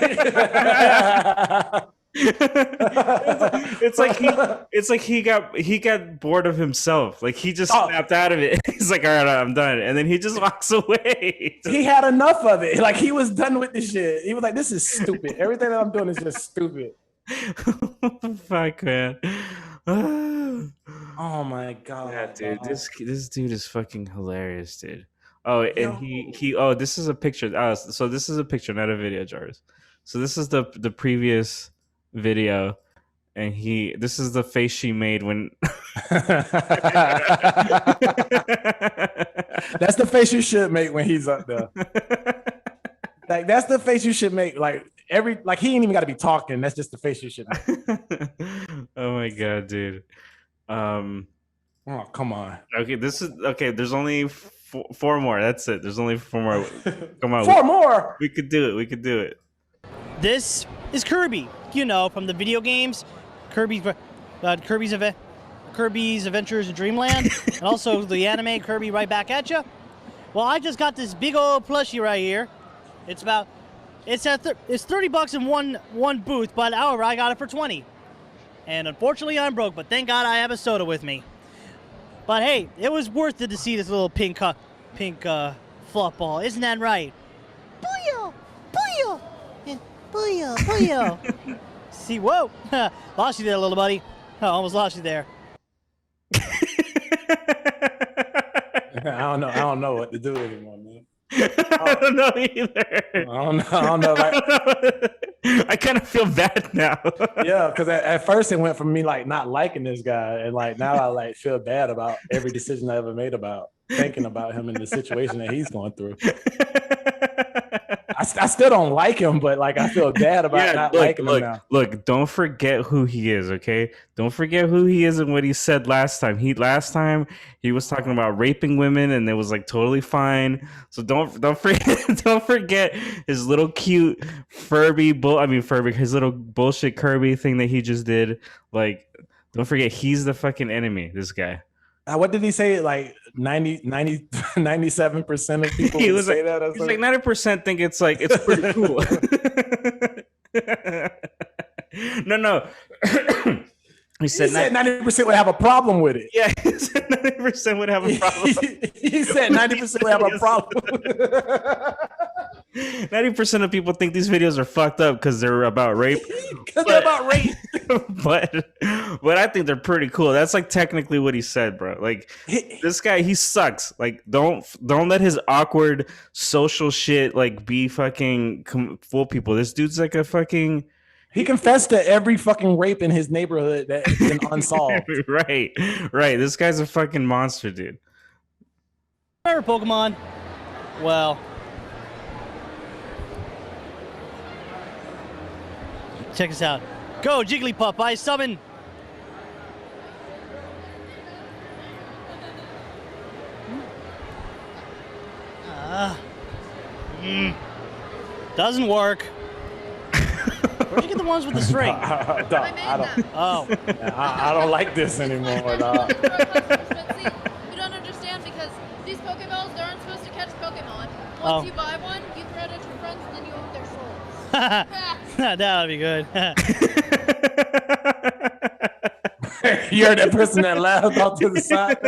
It's like he got bored of himself. Like he just snapped out of it. He's like, all right, I'm done. And then he just walks away. He had enough of it. Like he was done with this shit. He was like, this is stupid. Everything that I'm doing is just stupid. Fuck, man. Oh my god. Yeah, dude. This dude is fucking hilarious, dude. Oh, and he oh, this is a picture. So this is a picture, not a video, Jarvis. So this is the previous video, and this is the face she made when That's the face you should make when he's up there. Like that's the face you should make. Like he ain't even got to be talking. That's just the face you should make. Oh my god, dude. Oh, come on. Okay, there's only 4 more. That's it. There's only 4 more. Come on. 4 more. We could do it. This is Kirby. From the video games, Kirby's Adventures in Dreamland, and also the anime Kirby Right Back at Ya. Well, I just got this big old plushie right here. It's $30 in one booth, but however, I got it for 20. And unfortunately, I'm broke, but thank God I have a soda with me. But hey, it was worth it to see this little pink fluff ball. Isn't that right? Booyah! Booyah! Booyah! Booyah! See, whoa! Lost you there, little buddy. Oh, almost lost you there. I don't know what to do anymore, man. I don't know either. I don't know. I kind of feel bad now. Yeah, because at first it went from me like not liking this guy, and like now I like feel bad about every decision I ever made about thinking about him in the situation that he's going through. I still don't like him, but like I feel bad about not liking him now. Look, don't forget who he is, okay? Don't forget who he is and what he said last time. Last time he was talking about raping women and it was like totally fine. So don't forget don't forget his little cute his little bullshit Kirby thing that he just did. Like, don't forget he's the fucking enemy, this guy. What did he say? Like 97% of people He was say like, that? He's like 90% think it's like it's pretty cool. No. He said 90% would have a problem with it. Yeah, he said 90% would have a problem. He said 90% would have a problem. 90% of people think these videos are fucked up because they're about rape. They're about rape. but I think they're pretty cool. That's like technically what he said, bro. Like this guy, he sucks. Like don't let his awkward social shit like be fucking fool people. This dude's like a fucking. He confessed to every fucking rape in his neighborhood that's been unsolved. Right. This guy's a fucking monster, dude. Remember Pokemon? Well, check this out. Go, Jigglypuff, I summon. Doesn't work. Where'd you get the ones with the string? I don't like this anymore. Dog. You don't understand because these Pokeballs aren't supposed to catch Pokemon. Once you buy one, you throw it at your friends and then you own their souls. That would be good. You're that person that laughed off to the side.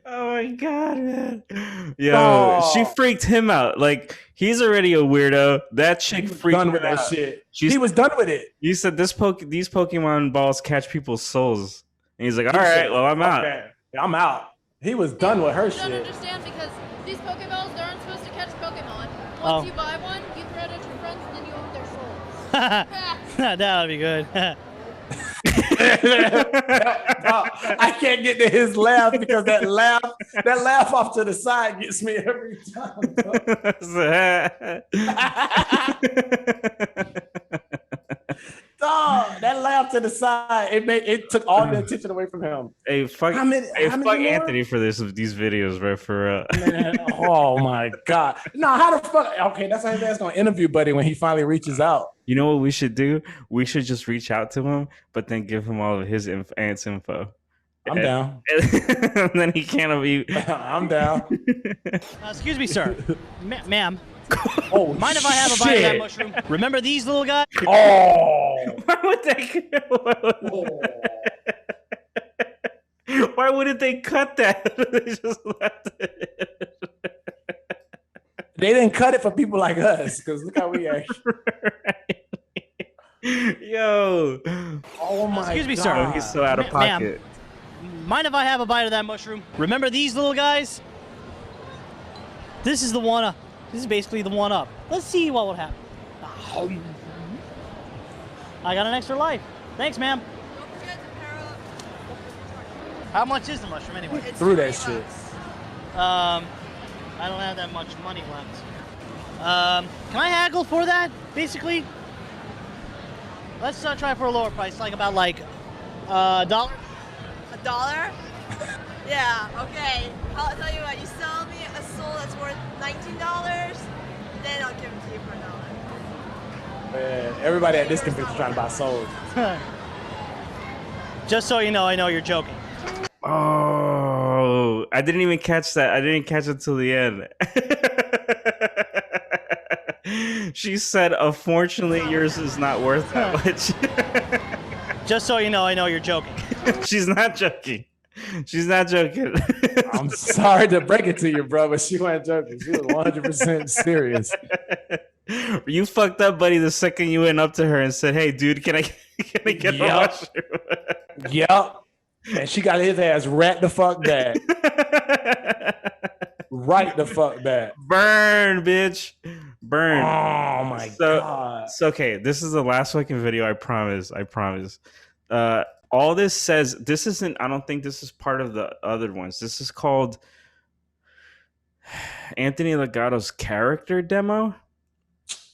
Oh my god, man. Yo, she freaked him out. Like, he's already a weirdo. That chick freaked done him with that out. shit. He was done with it. You said these Pokemon balls catch people's souls. And he's like, all right, well, I'm out. Okay, I'm out. He was done with her You don't shit. understand because these Pokeballs aren't supposed to catch Pokemon. Once you buy one, you throw it at your friends and then you own their souls. That would be good. I can't get to his laugh because that laugh off to the side gets me every time. Dog, that laugh to the side, it took all the attention away from him. Hey, fuck Anthony for these videos, bro. For Man, oh my god. No, how the fuck? Okay, that's how he's gonna interview Buddy when he finally reaches out. You know what we should do? We should just reach out to him, but then give him all of his aunt's info. I'm down. And then he can't be. I'm down. Excuse me, sir. Ma'am. Oh, mind if I have a bite of that mushroom? Remember these little guys? Oh. Why would they? Why wouldn't they cut that? They just left it. They didn't cut it for people like us because look how we act. Yo. Oh my Excuse me, god. sir. He's so out of pocket. Mind if I have a bite of that mushroom? Remember these little guys? This is the one. This is basically the one up. Let's see what would happen. I got an extra life. Thanks, ma'am. How much is the mushroom anyway? Through that shit. I don't have that much money left. Can I haggle for that? Basically, let's try for a lower price, like about like $1. $1? Yeah, okay. I'll tell you what, you sell me a soul that's worth $19, then I'll give it to you for $1. Man, everybody at this convention trying to buy souls. Just so you know, I know you're joking. Oh, I didn't even catch that. I didn't catch it till the end. She said, unfortunately, yours is not worth that much. Just so you know, I know you're joking. She's not joking. She's not joking. I'm sorry to break it to you, bro, but she wasn't joking. She was 100% serious. You fucked up, buddy, the second you went up to her and said, hey, dude, can I get a mushroom? Yep. And she got his ass right the fuck back. Right the fuck back. Burn, bitch. Burn. Oh my god. So okay, this is the last fucking video. I promise. All this says, this isn't, I don't think this is part of the other ones. This is called Anthony Legato's character demo.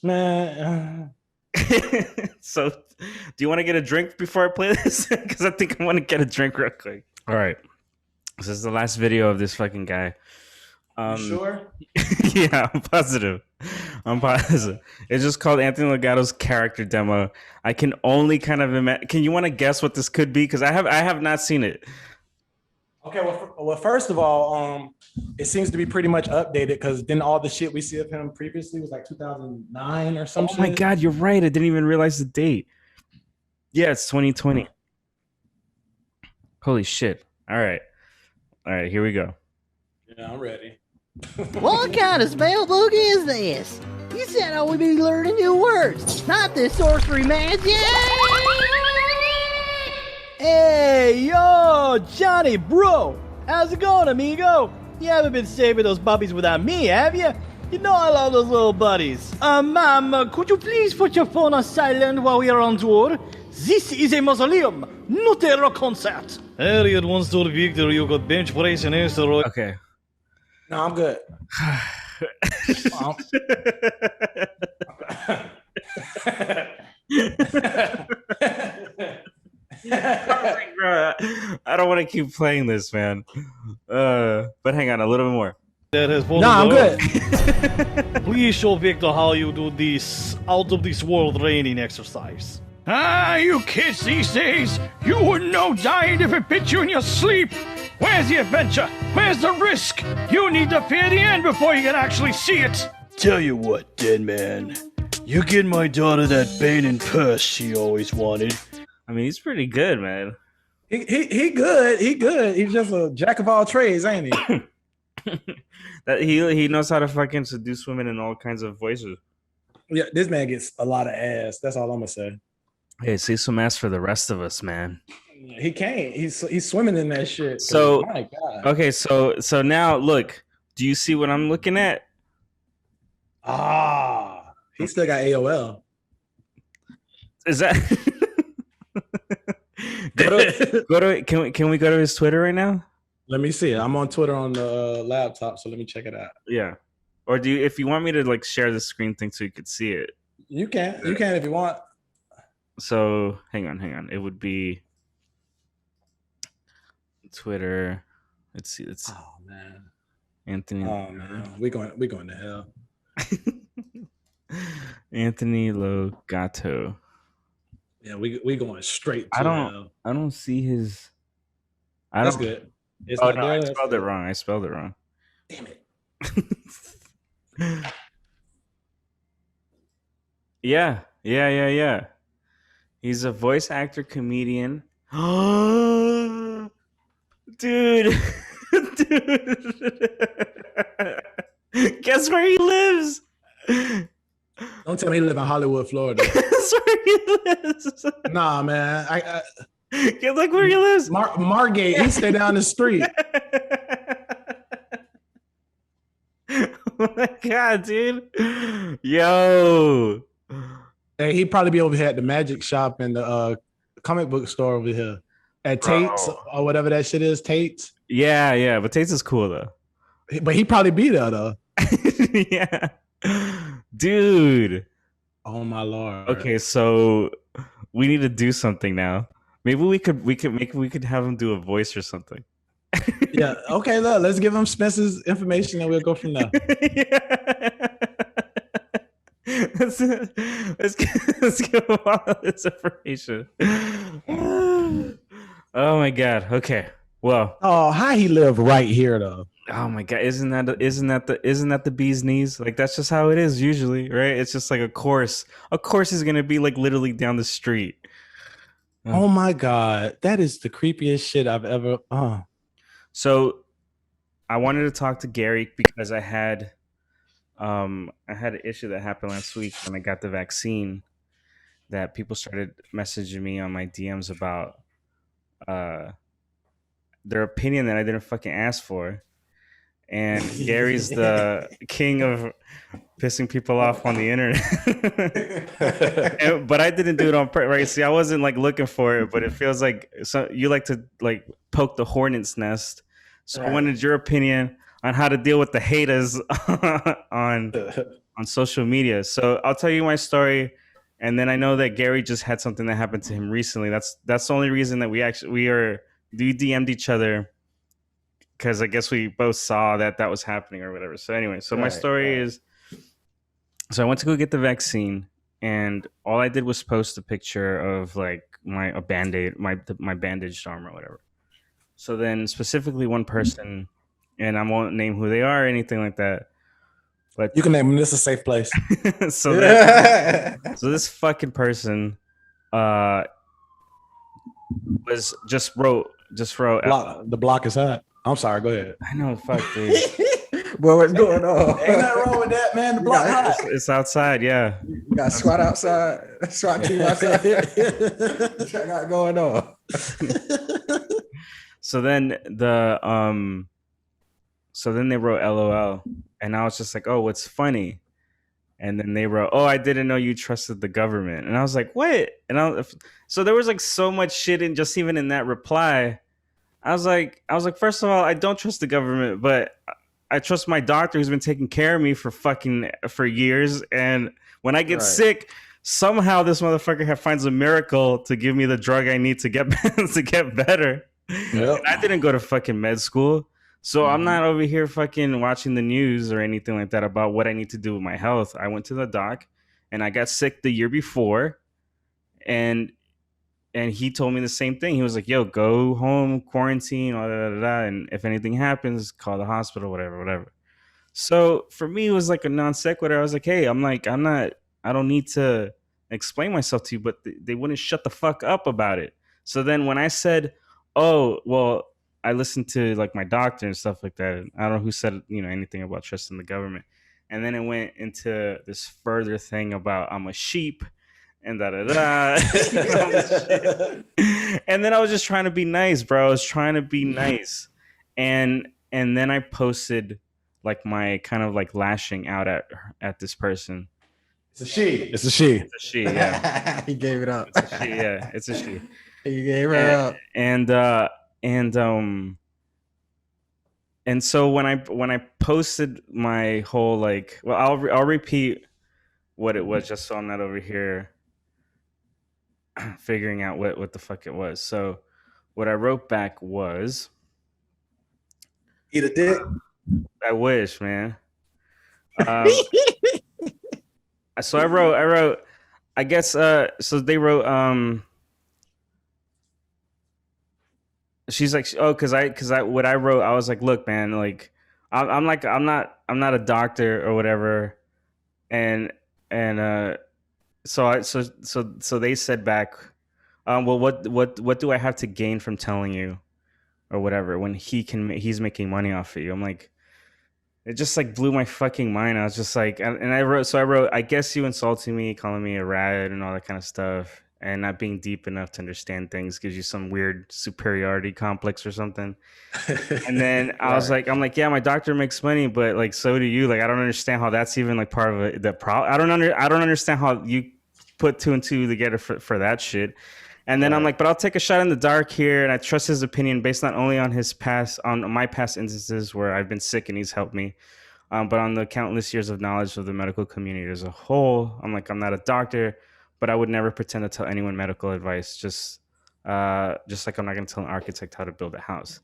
Man, So, do you want to get a drink before I play this? Because I think I want to get a drink real quick. All right, this is the last video of this fucking guy. you sure? Yeah, I'm positive. It's just called Anthony Legato's character demo. I can only kind of imagine. Can you want to guess what this could be? Because I have not seen it. Okay, well, first of all, it seems to be pretty much updated because then all the shit we see of him previously was like 2009 or something. Oh my god, you're right. I didn't even realize the date. Yeah, it's 2020. Holy shit. All right, here we go. Yeah, I'm ready. What kind of spell book is this? You said I would be learning new words, not this sorcery magic. Hey, yo, Johnny, bro. How's it going, amigo? You haven't been saving those puppies without me, have you? You know I love those little buddies. Ma'am, could you please put your phone on silent while we are on tour? This is a mausoleum, not a rock concert. Harriet wants to victory, you got bench press and asteroid. Okay. No, I'm good. I don't want to keep playing this, man. But hang on, a little bit more. I'm good. Please show Victor how you do this out of this world training exercise. You kids these days, you wouldn't know dying if it bit you in your sleep. Where's the adventure? Where's the risk? You need to fear the end before you can actually see it. Tell you what, dead man, you get my daughter that Bane and purse she always wanted. I mean, he's pretty good, man. He good. He good. He's just a jack of all trades, ain't he? That he knows how to fucking seduce women in all kinds of voices. Yeah, this man gets a lot of ass. That's all I'm gonna say. Hey, see some ass for the rest of us, man. He can't. He's swimming in that shit. So, my God. okay, so now look. Do you see what I'm looking at? He still got AOL. Is that? Can we go to his Twitter right now? Let me see. I'm on Twitter on the laptop, so let me check it out. Yeah. Or if you want me to like share the screen thing so you could see it? You can if you want. So hang on. It would be Twitter. Let's see. Oh man. Anthony. Oh man. We going to hell. Anthony Logato. Yeah, we going straight to hell. I don't see his. That's good. It's no, there. I spelled it wrong. Damn it. Yeah. He's a voice actor, comedian. Dude. Guess where he lives? Don't tell me he live in Hollywood, Florida. Guess where he lives? Nah, man. Look where he lives. Margate. He stay down the street. Oh my god, dude. Yo. Hey, he'd probably be over here at the magic shop and the comic book store over here. At Tate's or whatever that shit is, Tate's. Yeah, but Tate's is cool though. But he'd probably be there though. Yeah. Dude. Oh my lord. Okay, so we need to do something now. Maybe we could have him do a voice or something. Yeah. Okay, look, let's give him Spencer's information and we'll go from there. Let's give him all of this information. Oh my god. Okay. Well. Oh, how he live right here though. Oh my god, isn't that the bee's knees? Like that's just how it is usually, right? It's just like a course. A course is gonna be like literally down the street. Oh my god, that is the creepiest shit I've ever. So, I wanted to talk to Gary because I had an issue that happened last week when I got the vaccine. That people started messaging me on my DMs about their opinion that I didn't fucking ask for. And Gary's the king of pissing people off on the internet. But I didn't do it on purpose, right? See, I wasn't like looking for it, but it feels like you like to like poke the hornet's nest. So I wanted your opinion how to deal with the haters on social media. So I'll tell you my story, and then I know that Gary just had something that happened to him recently. That's the only reason that we DM'd each other, because I guess we both saw that was happening or whatever. So anyway, so my story is, so I went to go get the vaccine, and all I did was post a picture of like my bandaged arm or whatever. So then specifically one person, and I won't name who they are or anything like that, but you can name them. This is a safe place. so this fucking person was just wrote the block is hot. I'm sorry, go ahead. I know, fuck, dude. Boy, what's going on? Ain't nothing wrong with that, man. The block hot. It's outside, yeah. You got SWAT outside. SWAT team outside. What you got going on? So then they wrote LOL, and I was just like, oh, what's funny? And then they wrote, oh, I didn't know you trusted the government. And I was like, what? And so there was like so much shit in just even in that reply. I was like, first of all, I don't trust the government, but I trust my doctor who's been taking care of me for years. And when I get sick, somehow this motherfucker finds a miracle to give me the drug I need to get to get better. Yep. I didn't go to fucking med school. So I'm not over here fucking watching the news or anything like that about what I need to do with my health. I went to the doc and I got sick the year before, and he told me the same thing. He was like, yo, go home, quarantine, and if anything happens, call the hospital, whatever. So for me, it was like a non sequitur. I was like, hey, I don't need to explain myself to you, but they wouldn't shut the fuck up about it. So then when I said, oh, well, I listened to like my doctor and stuff like that, I don't know who said, anything about trusting the government. And then it went into this further thing about I'm a sheep and da-da-da. And then I was just trying to be nice, bro. I was trying to be nice. And then I posted like my kind of like lashing out at this person. It's a she. It's a she. It's a she, yeah. He gave it up. It's a she, yeah. It's a she. He gave it up. And so when I posted my whole like, well, I'll repeat what it was just so I'm not over here figuring out what the fuck it was. So what I wrote back was, eat a dick. I wish, man. So I wrote, I guess, so they wrote, she's like, oh, cause I what I wrote, I was like, look, man, like, I'm not a doctor or whatever. And so they said back, well, what do I have to gain from telling you or whatever when he's making money off of you? I'm like, it just like blew my fucking mind. I was just like, and I wrote, I guess you insulting me, calling me a rat and all that kind of stuff, and not being deep enough to understand things gives you some weird superiority complex or something. And then I was like, I'm like, yeah, my doctor makes money, but like, so do you. Like, I don't understand how that's even like part of the problem. I don't understand how you put two and two together for that shit. And then I'm like, but I'll take a shot in the dark here, and I trust his opinion based not only on my past instances where I've been sick and he's helped me, but on the countless years of knowledge of the medical community as a whole. I'm like, I'm not a doctor, but I would never pretend to tell anyone medical advice. Just like I'm not going to tell an architect how to build a house.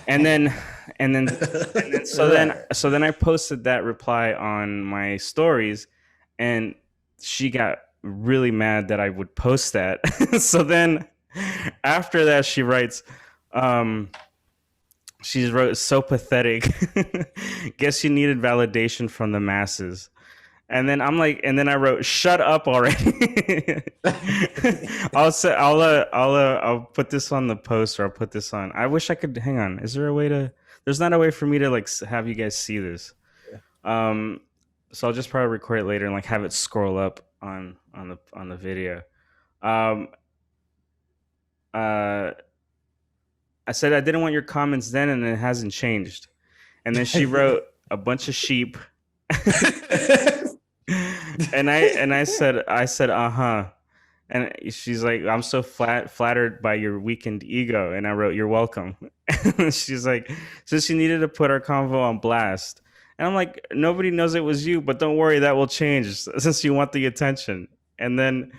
And then so then I posted that reply on my stories, and she got really mad that I would post that. So then after that, she writes, she wrote, so pathetic. Guess you needed validation from the masses. And then I'm like, and then I wrote, shut up already. I'll put this on the post, or I'll put this on. I wish I could, hang on. Is there a way to, there's not a way for me to like have you guys see this. So I'll just probably record it later and like have it scroll up on the video. I said I didn't want your comments then, and it hasn't changed. And then she wrote a bunch of sheep. and I said uh-huh. And she's like, I'm so flattered by your weakened ego. And I wrote, you're welcome. She's like, so she needed to put our convo on blast. And I'm like, nobody knows it was you, but don't worry, that will change since you want the attention. And then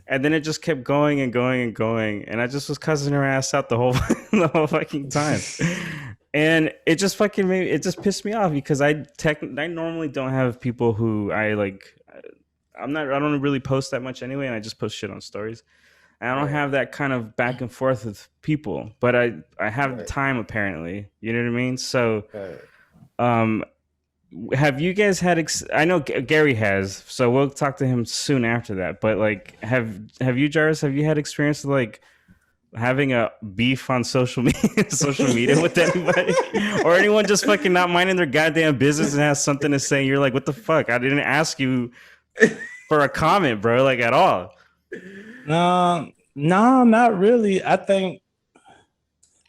it just kept going and going and going. And I just was cussing her ass out the whole the whole fucking time. And it just fucking it just pissed me off because I normally don't have people who I like. I don't really post that much anyway, and I just post shit on stories. And I don't have that kind of back and forth with people, but I have the time apparently. You know what I mean? So, have you guys had? I know Gary has, so we'll talk to him soon after that. But like, have you, Jarvis? Have you had experience with like having a beef on social media with anybody, or anyone just fucking not minding their goddamn business and has something to say? You're like, what the fuck? I didn't ask you for a comment, bro, like at all. No, not really. I think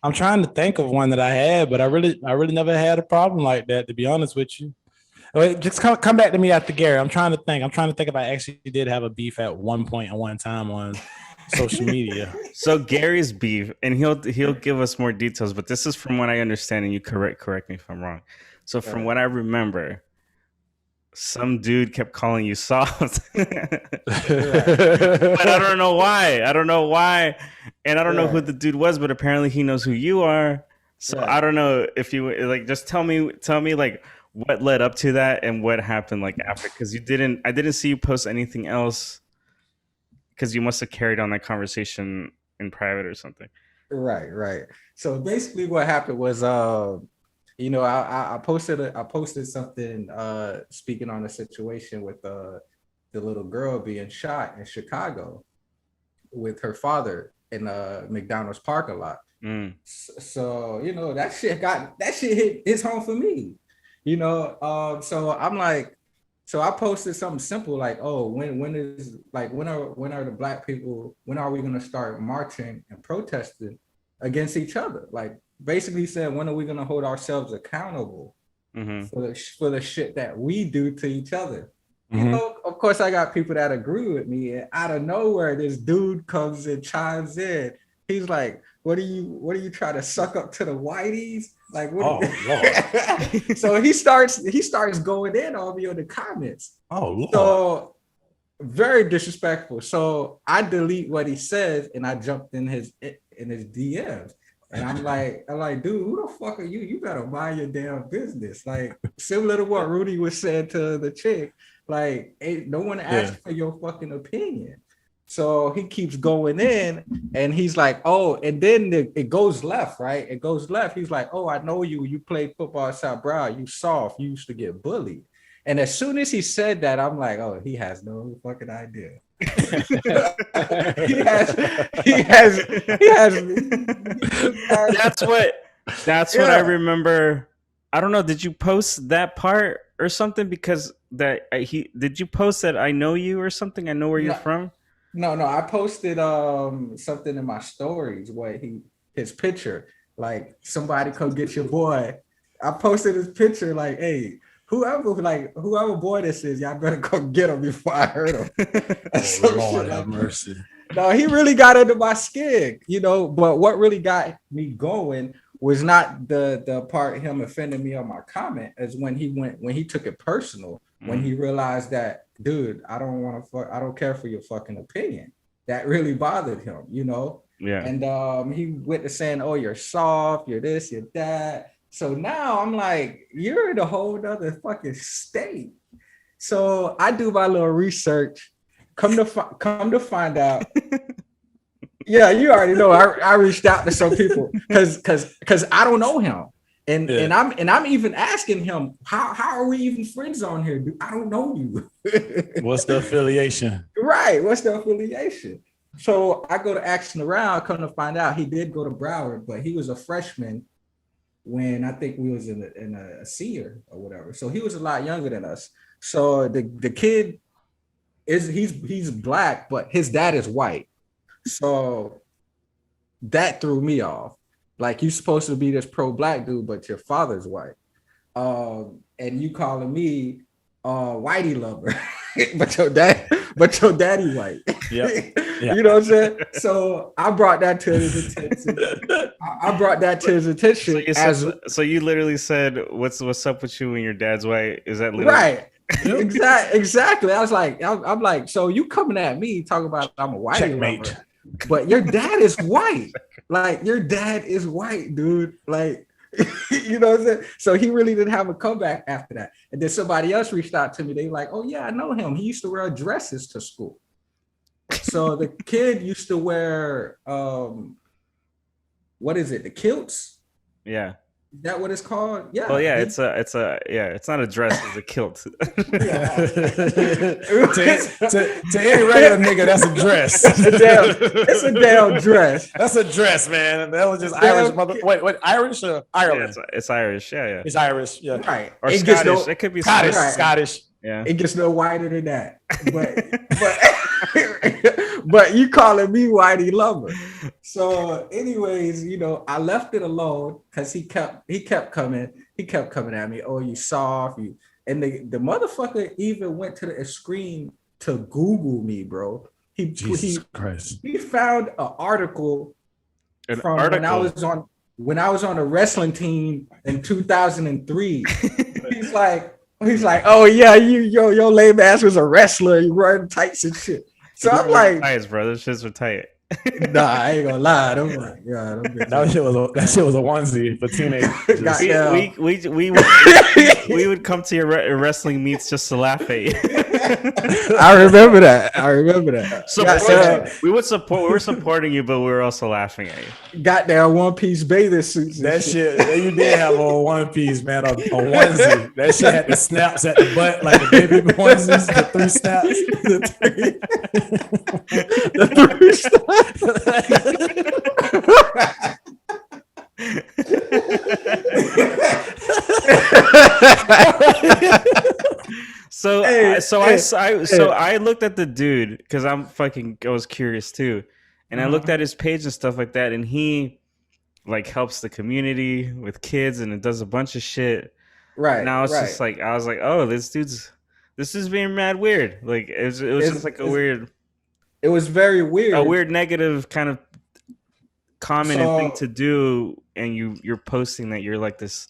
I'm trying to think of one that I had, but I really never had a problem like that, to be honest with you. Wait, just come back to me after Gary. I'm trying to think if I actually did have a beef at one point and one time on social media. So Gary's beef, and he'll give us more details, but this is from what I understand, and you correct me if I'm wrong. So from what I remember, some dude kept calling you soft. But I don't know why. And I don't know who the dude was, but apparently he knows who you are. So I don't know if you like, just tell me like what led up to that and what happened like after, because I didn't see you post anything else, because you must have carried on that conversation in private or something. Right. So basically what happened was I posted something speaking on the situation with the little girl being shot in Chicago with her father in a McDonald's parking lot. So that shit hits home for me. So I'm like, so I posted something simple like, oh, when are the black people, when are we gonna start marching and protesting against each other? Like basically said, when are we gonna hold ourselves accountable for the shit that we do to each other? Of course, I got people that agree with me, and out of nowhere, this dude comes and chimes in. He's like, "What are you trying to suck up to the whiteys?" Like, what? Lord. So he starts going in on me on the comments. Oh, Lord. So very disrespectful. So I delete what he says and I jumped in his DMs. And I'm like, dude, who the fuck are you? You better mind your damn business. Like, similar to what Rudy was saying to the chick, like, ain't no one asked for your fucking opinion. So he keeps going in and he's like, oh, and then it goes left, right? It goes left. He's like, oh, I know you. You played football at South Brown. You soft. You used to get bullied. And as soon as he said that, I'm like, oh, he has no fucking idea. he has. That's what I remember. I don't know. Did you post that part or something? Because did you post that I know you or something? I know where you're from. No. I posted something in my stories where his picture, like somebody come get your boy. I posted his picture like, hey, whoever boy this is, y'all better go get him before I hurt him. Oh, Lord have mercy. No, he really got under my skin, but what really got me going was not the part him offending me on my comment, as when he took it personal, when he realized that, dude, I don't care for your fucking opinion. That really bothered him, Yeah. And he went to saying, oh, you're soft, you're this, you're that. So now I'm like, you're in a whole other fucking state. So I do my little research. Come to find out. Yeah, you already know. I reached out to some people because I don't know him, and I'm even asking him how are we even friends on here? Dude, I don't know you. What's the affiliation? Right. What's the affiliation? So I go to asking around. Come to find out, he did go to Broward, but he was a freshman when I think we was in a senior or whatever. So he was a lot younger than us. So the kid he's black, but his dad is white. So that threw me off. Like, you're supposed to be this pro-black dude, but your father's white. And you calling me whitey lover, but your daddy white. Yeah. You know what I'm saying? So I brought that to his attention. I brought that to his attention. So you literally said, "What's up with you when your dad's white?" Is that literally Right? Exactly. I was like, I'm like, so you coming at me talking about I'm a white Checkmate. but your dad is white. Like your dad is white, dude. Like, you know what I'm saying? So he really didn't have a comeback after that. And then somebody else reached out to me. They like, oh yeah, I know him. He used to wear dresses to school. So the kid used to wear what is it? The kilts? Yeah. Is that what it's called? Yeah. Well, yeah, it's not a dress, it's a kilt. to any regular nigga, that's a dress. It's a damn dress. That's a dress, man. That was just Irish mother. Wait, Irish or Ireland? Yeah, it's Irish. Yeah. It's Irish. Yeah. Right. Or Scottish. It could be Scottish. Scottish. Scottish. Yeah. It gets no whiter than that. But you calling me whitey lover. So anyways, you know, I left it alone because he kept coming at me. Oh, you soft, you, and the motherfucker even went to the extreme to Google me, bro. Jesus Christ. He found an article when I was on a wrestling team in 2003. He's like, oh yeah, your lame ass was a wrestler, you running tights and shit. So I'm like, tights, bro. Those shits were tight. Nah, I ain't gonna lie. That shit was a onesie for teenagers. We would come to your wrestling meets just to laugh at you. I remember that. We were supporting you, but we were also laughing at you. Goddamn one piece bathing suits. That shit, you did have a one piece, man, a onesie. That shit had the snaps at the butt, like the baby onesies, the three snaps, the three snaps. I looked at the dude because I was curious too, and I looked at his page and stuff like that, and he like helps the community with kids and it does a bunch of shit. Right. Now it's just like I was like, oh, this is being mad weird. Like it was just like a weird. It was very weird. A weird negative kind of comment and thing to do, and you're posting that you're like this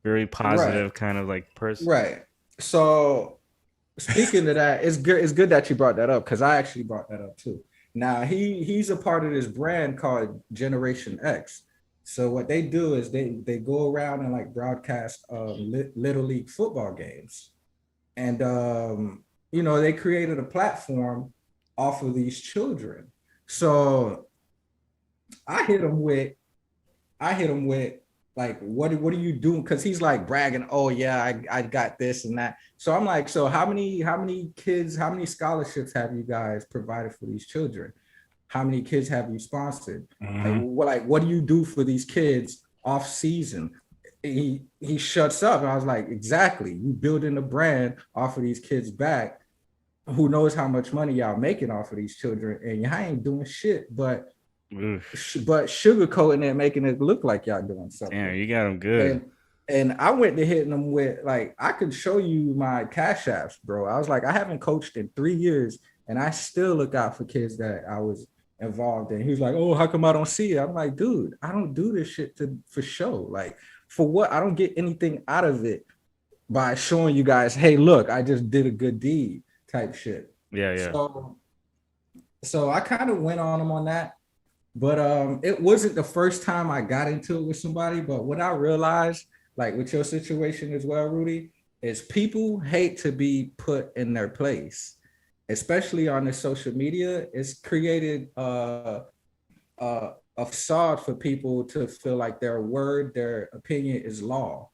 very positive kind of like person. Right. So speaking of that, it's good that you brought that up because I actually brought that up too. Now he's a part of this brand called Generation X. So what they do is they go around and like broadcast little league football games, and you know, they created a platform off of these children. So I hit him with like, what are you doing? Because he's like bragging, oh yeah, I got this and that. So I'm like, so how many kids, how many scholarships have you guys provided for these children? How many kids have you sponsored? Like what do you do for these kids off season? He shuts up, and I was like, exactly. You building a brand off of these kids' back. Who knows how much money y'all making off of these children, and y'all ain't doing shit but sugarcoating it, making it look like y'all doing something. Yeah, you got them good. And I went to hitting them with, like, I could show you my cash apps, bro. I was like, I haven't coached in 3 years, and I still look out for kids that I was involved in. He was like, oh, how come I don't see it? I'm like, dude, I don't do this shit for show. Like, for what? I don't get anything out of it by showing you guys, hey, look, I just did a good deed type shit. Yeah. So I kind of went on him on that. But it wasn't the first time I got into it with somebody. But what I realized, like with your situation as well, Rudy, is people hate to be put in their place, especially on the social media. It's created a facade for people to feel like their word, their opinion is law.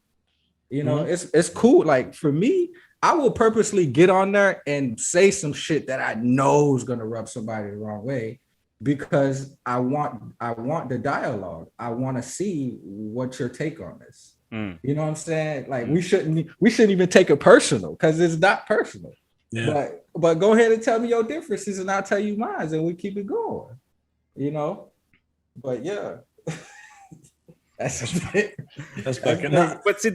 You know, it's cool. Like for me, I will purposely get on there and say some shit that I know is gonna rub somebody the wrong way, because I want the dialogue. I want to see what's your take on this. You know what I'm saying? Like we shouldn't even take it personal, because it's not personal. Yeah. But go ahead and tell me your differences, and I'll tell you mine, and we keep it going. You know? But yeah. That's fucking but see,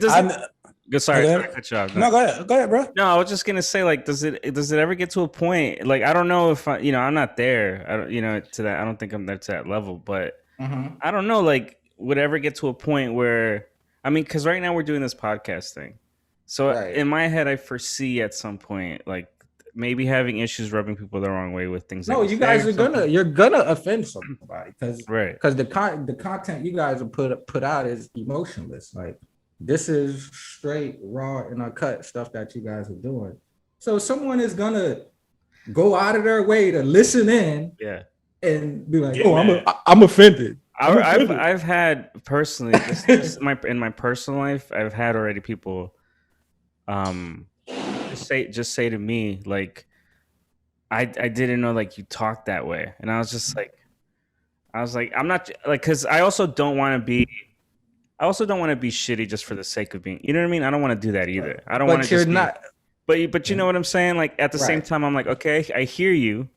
Sorry, Go sorry ahead. to cut you off. No, go ahead, bro. No, I was just gonna say, like, does it ever get to a point? Like, I don't know if I'm not there. I don't, to that. I don't think I'm there to that level. But I don't know. Like, would it ever get to a point where, I mean, because right now we're doing this podcast thing. So in my head, I foresee at some point, like, maybe having issues rubbing people the wrong way with things. No, you guys are you're gonna offend somebody because the content you guys are put out is emotionless. Like, this is straight, raw, and uncut stuff that you guys are doing. So someone is gonna go out of their way to listen in, and be like, I'm offended. I've had personally, just in my personal life, I've had already people, just say to me, like, I didn't know, like, you talk that way, and I was just like, I'm not, like, because I also don't want to be shitty just for the sake of being, you know what I mean? I don't want to do that either. I don't want to just but you know what I'm saying? Like, at the same time, I'm like, okay, I hear you,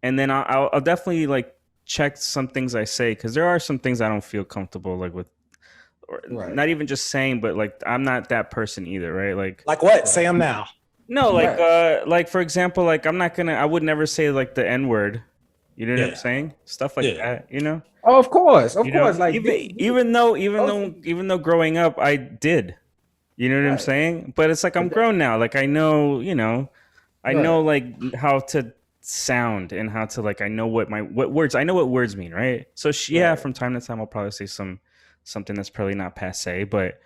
and then I'll definitely, like, check some things I say, because there are some things I don't feel comfortable, like, with, or not even just saying, but, like, I'm not that person either, right? Like what? Say them now. No, like for example, like, I would never say, like, the N-word. You know what I'm saying? Stuff like that, you know? Oh, of course. Like, even though growing up I did, you know what I'm saying? But it's like, I'm grown now. Like, I know, I know, like, how to sound and how to, like, I know what words mean, right? So from time to time I'll probably say something that's probably not passe, but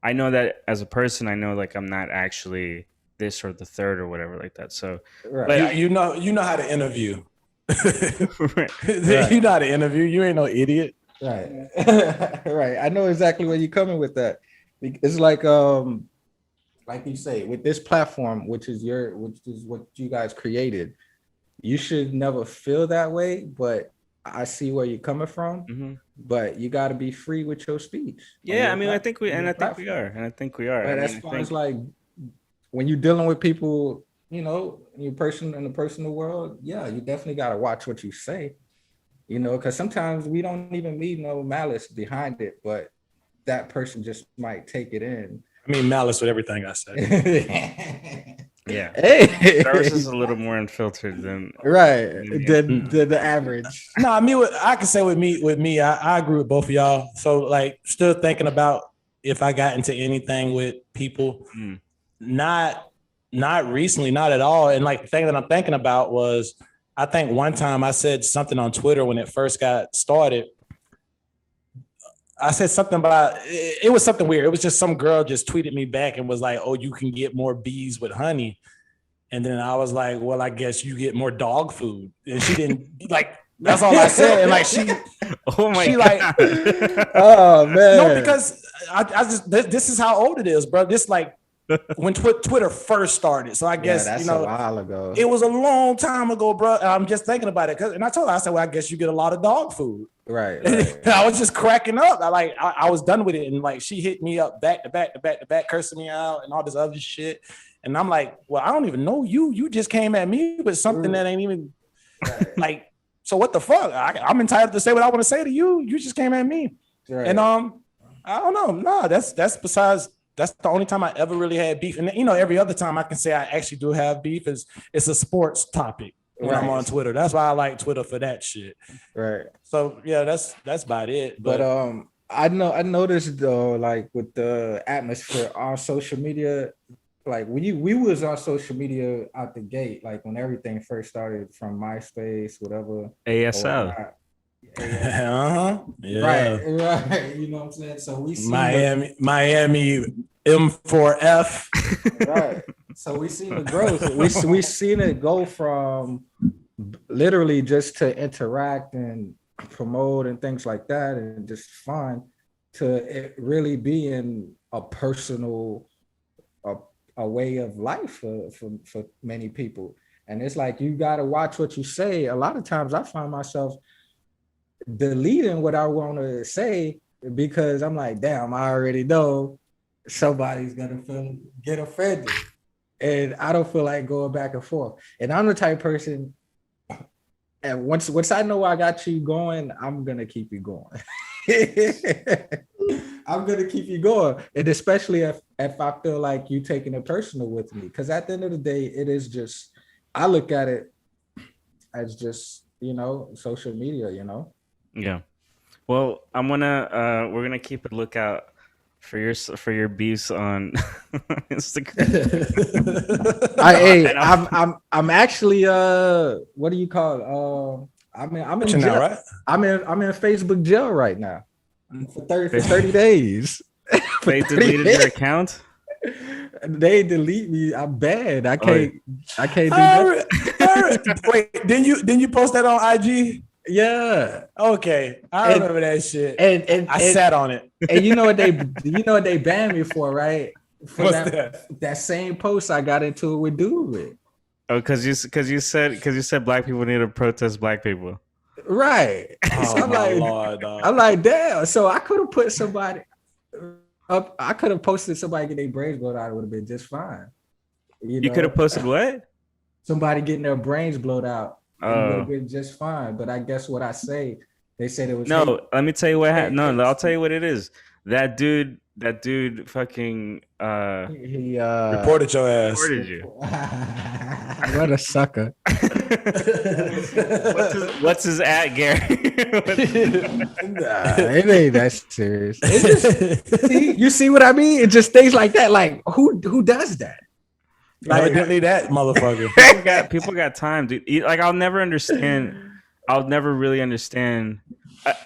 I know that as a person, I know, like, I'm not actually this or the third or whatever like that. So you know how to interview. You know how to interview. You ain't no idiot. Right. Right. I know exactly where you're coming with that. It's like you say, with this platform, which is what you guys created, you should never feel that way, but I see where you're coming from. But you got to be free with your speech. Yeah, I mean, I think we are. But as far as, like, when you're dealing with people, in the personal world, you definitely got to watch what you say, because sometimes we don't even mean no malice behind it, but that person just might take it in. I mean, malice with everything I say. Yeah. Hey. Ours is a little more unfiltered than than the average. No, I can say with me, I agree with both of y'all. So, like, still thinking about if I got into anything with people, not recently, not at all. And, like, the thing that I'm thinking about was, I think one time I said something on Twitter when it first got started. I said something about, it was something weird. It was just some girl just tweeted me back and was like, oh, you can get more bees with honey. And then I was like, well, I guess you get more dog food. And she didn't, like, that's all I said. And, like, she God. Like, oh, man. No, because I just, this is how old it is, bro. This, like, when Twitter first started. So I guess, that's a while ago. It was a long time ago, bro. And I'm just thinking about it. And I told her, I said, well, I guess you get a lot of dog food. Right. I was just cracking up. I was done with it. And, like, she hit me up back to back, cursing me out and all this other shit. And I'm like, well, I don't even know you. You just came at me with something that ain't even like, so what the fuck? I'm entitled to say what I want to say to you. You just came at me. Right. And I don't know. No, that's besides. That's the only time I ever really had beef. And, every other time I can say I actually do have beef is it's a sports topic when I'm on Twitter. That's why I like Twitter for that shit. Right. So, yeah, that's about it. But I noticed, though, like, with the atmosphere on social media, like, we was on social media out the gate, like, when everything first started, from MySpace, whatever. ASL. Yeah. Right. You know what I'm saying? So we see Miami M4F. Right. So we seen the growth. We seen it go from literally just to interact and promote and things like that, and just fun, to it really being a personal, a way of life for many people. And it's like, you got to watch what you say. A lot of times I find myself deleting what I want to say because I'm like, damn, I already know somebody's gonna get offended, and I don't feel like going back and forth. And I'm the type of person, and once I know I got you going, I'm gonna keep you going. I'm gonna keep you going, and especially if I feel like you taking it personal with me. Because at the end of the day, it is just, I look at it as just, social media, Yeah. Well, we're gonna keep a lookout for your beefs on Instagram. I'm actually what do you call it? I'm in jail. Now, right? I'm in Facebook jail right now for 30 days. They deleted your account? They delete me. I'm bad. I can't do that. Wait, didn't you post that on IG? Yeah. Okay. I remember that shit. And I sat on it. And you know what they banned me for, right? For What's that same post I got into it with dude with. Oh, because you said black people need to protest black people. Right. Oh, so I'm like, damn. So I could have put somebody up. I could have posted somebody getting their brains blown out. It would have been just fine. You could have posted what? Somebody getting their brains blown out. It would Oh. have been just fine. But I guess what I say, they said it was No. Let me tell you what happened. No, I'll tell you what it is. That dude fucking he reported your ass. Reported you. What a sucker. What's his at, Gary? Nah, it ain't that serious. You see what I mean? It just stays like that. Like who does that? Like, evidently that motherfucker. People got time, dude. Like I'll never really understand.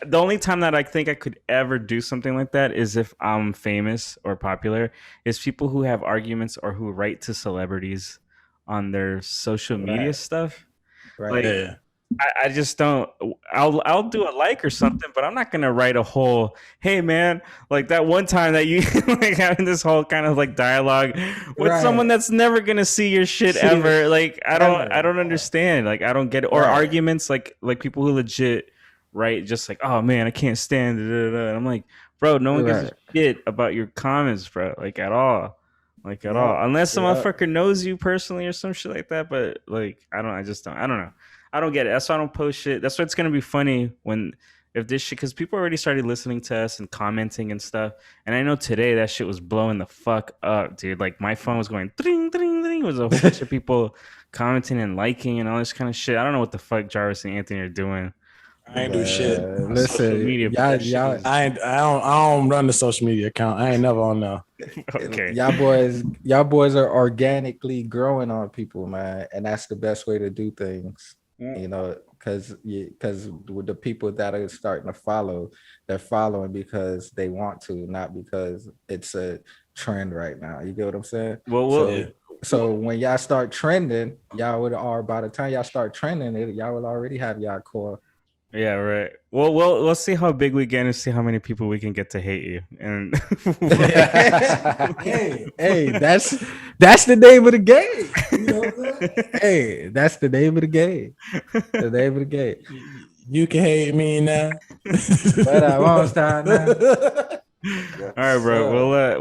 The only time that I think I could ever do something like that is if I'm famous or popular. Is people who have arguments or who write to celebrities on their social media stuff. Right. Like, Yeah. I just don't. I'll do a like or something, but I'm not gonna write a whole. Hey man, like that one time that you like having this whole kind of like dialogue with someone that's never gonna see your shit ever. Like I don't understand. Like I don't get it. Or arguments like people who legit write just like, oh man, I can't stand it. And I'm like, bro, no one gives a shit about your comments, bro. Like at all. Like at all. Unless some motherfucker knows you personally or some shit like that. But like I don't know. I don't get it. That's why I don't post shit. That's why it's gonna be funny if this shit, because people already started listening to us and commenting and stuff. And I know today that shit was blowing the fuck up, dude. Like my phone was going ding ding ding. It was a whole bunch of people commenting and liking and all this kind of shit. I don't know what the fuck Jarvis and Anthony are doing. I ain't do shit. Listen, media, y'all, I don't run the social media account. I ain't never on there. Okay. Y'all boys are organically growing on people, man, and that's the best way to do things. Because with the people that are starting to follow, they're following because they want to, not because it's a trend right now. You get what I'm saying? So when y'all start trending, by the time y'all start trending, y'all will already have y'all core. Yeah, right. Well, we'll see how big we get and see how many people we can get to hate you. And hey, that's the name of the game. You know what I'm saying? Hey, that's the name of the game. The name of the game. You can hate me now. But I won't stop now. All right, bro.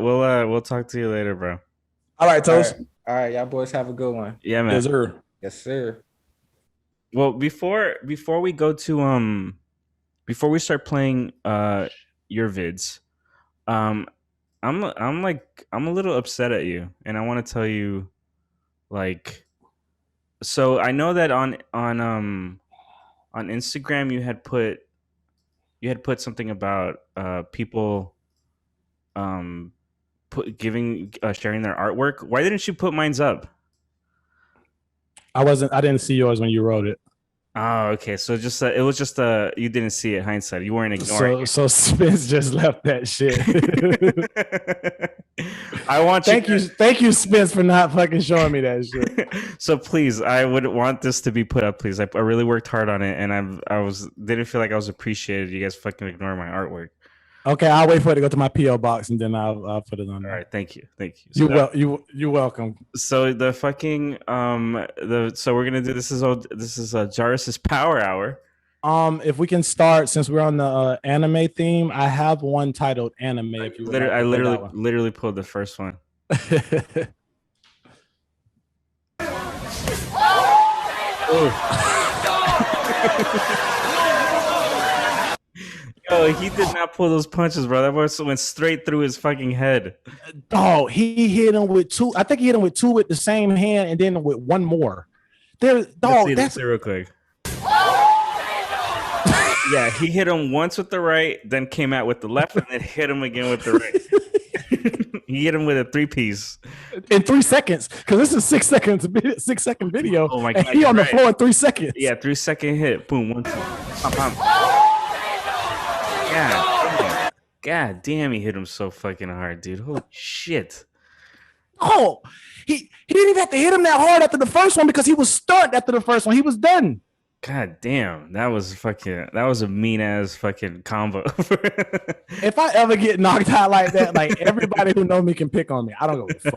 We'll talk to you later, bro. All right, Toast. All right, y'all boys have a good one. Yeah, man. Yes, sir. Yes, sir. Well, before we go to before we start playing your vids, I'm a little upset at you, and I want to tell you, like, so I know that on Instagram you had put something about people sharing their artwork. Why didn't you put mine's up? I didn't see yours when you wrote it. Oh, okay. So it was just you didn't see it. Hindsight. You weren't ignoring. So Spence just left that shit. Thank you, Spence, for not fucking showing me that shit. So please, I would want this to be put up, please. I really worked hard on it, and didn't feel like I was appreciated. You guys fucking ignore my artwork. Okay, I'll wait for it to go to my PO box and then I'll put it on there. All right, thank you. So you're welcome. So the fucking so we're gonna do this is Jarvis's Power Hour. If we can start, since we're on the anime theme, I have one titled anime. If you I literally pulled the first one. Oh, he did not pull those punches, bro. That was went straight through his fucking head. Oh, he hit him with two. I think he hit him with two with the same hand, and then with one more. There, dog. Let's see real quick. Yeah, he hit him once with the right, then came out with the left, and then hit him again with the right. He hit him with a 3-piece in 3 seconds, because this is 6 seconds, 6 second video. Oh my god, and he on the floor in 3 seconds. Yeah, 3 second hit. Boom, 1, 2. Pump, pump. God damn, he hit him so fucking hard, dude. Holy shit. Oh, he didn't even have to hit him that hard after the first one because he was stunned after the first one. He was done. God damn, that was a mean ass fucking combo. If I ever get knocked out like that, like everybody who knows me can pick on me. I don't give a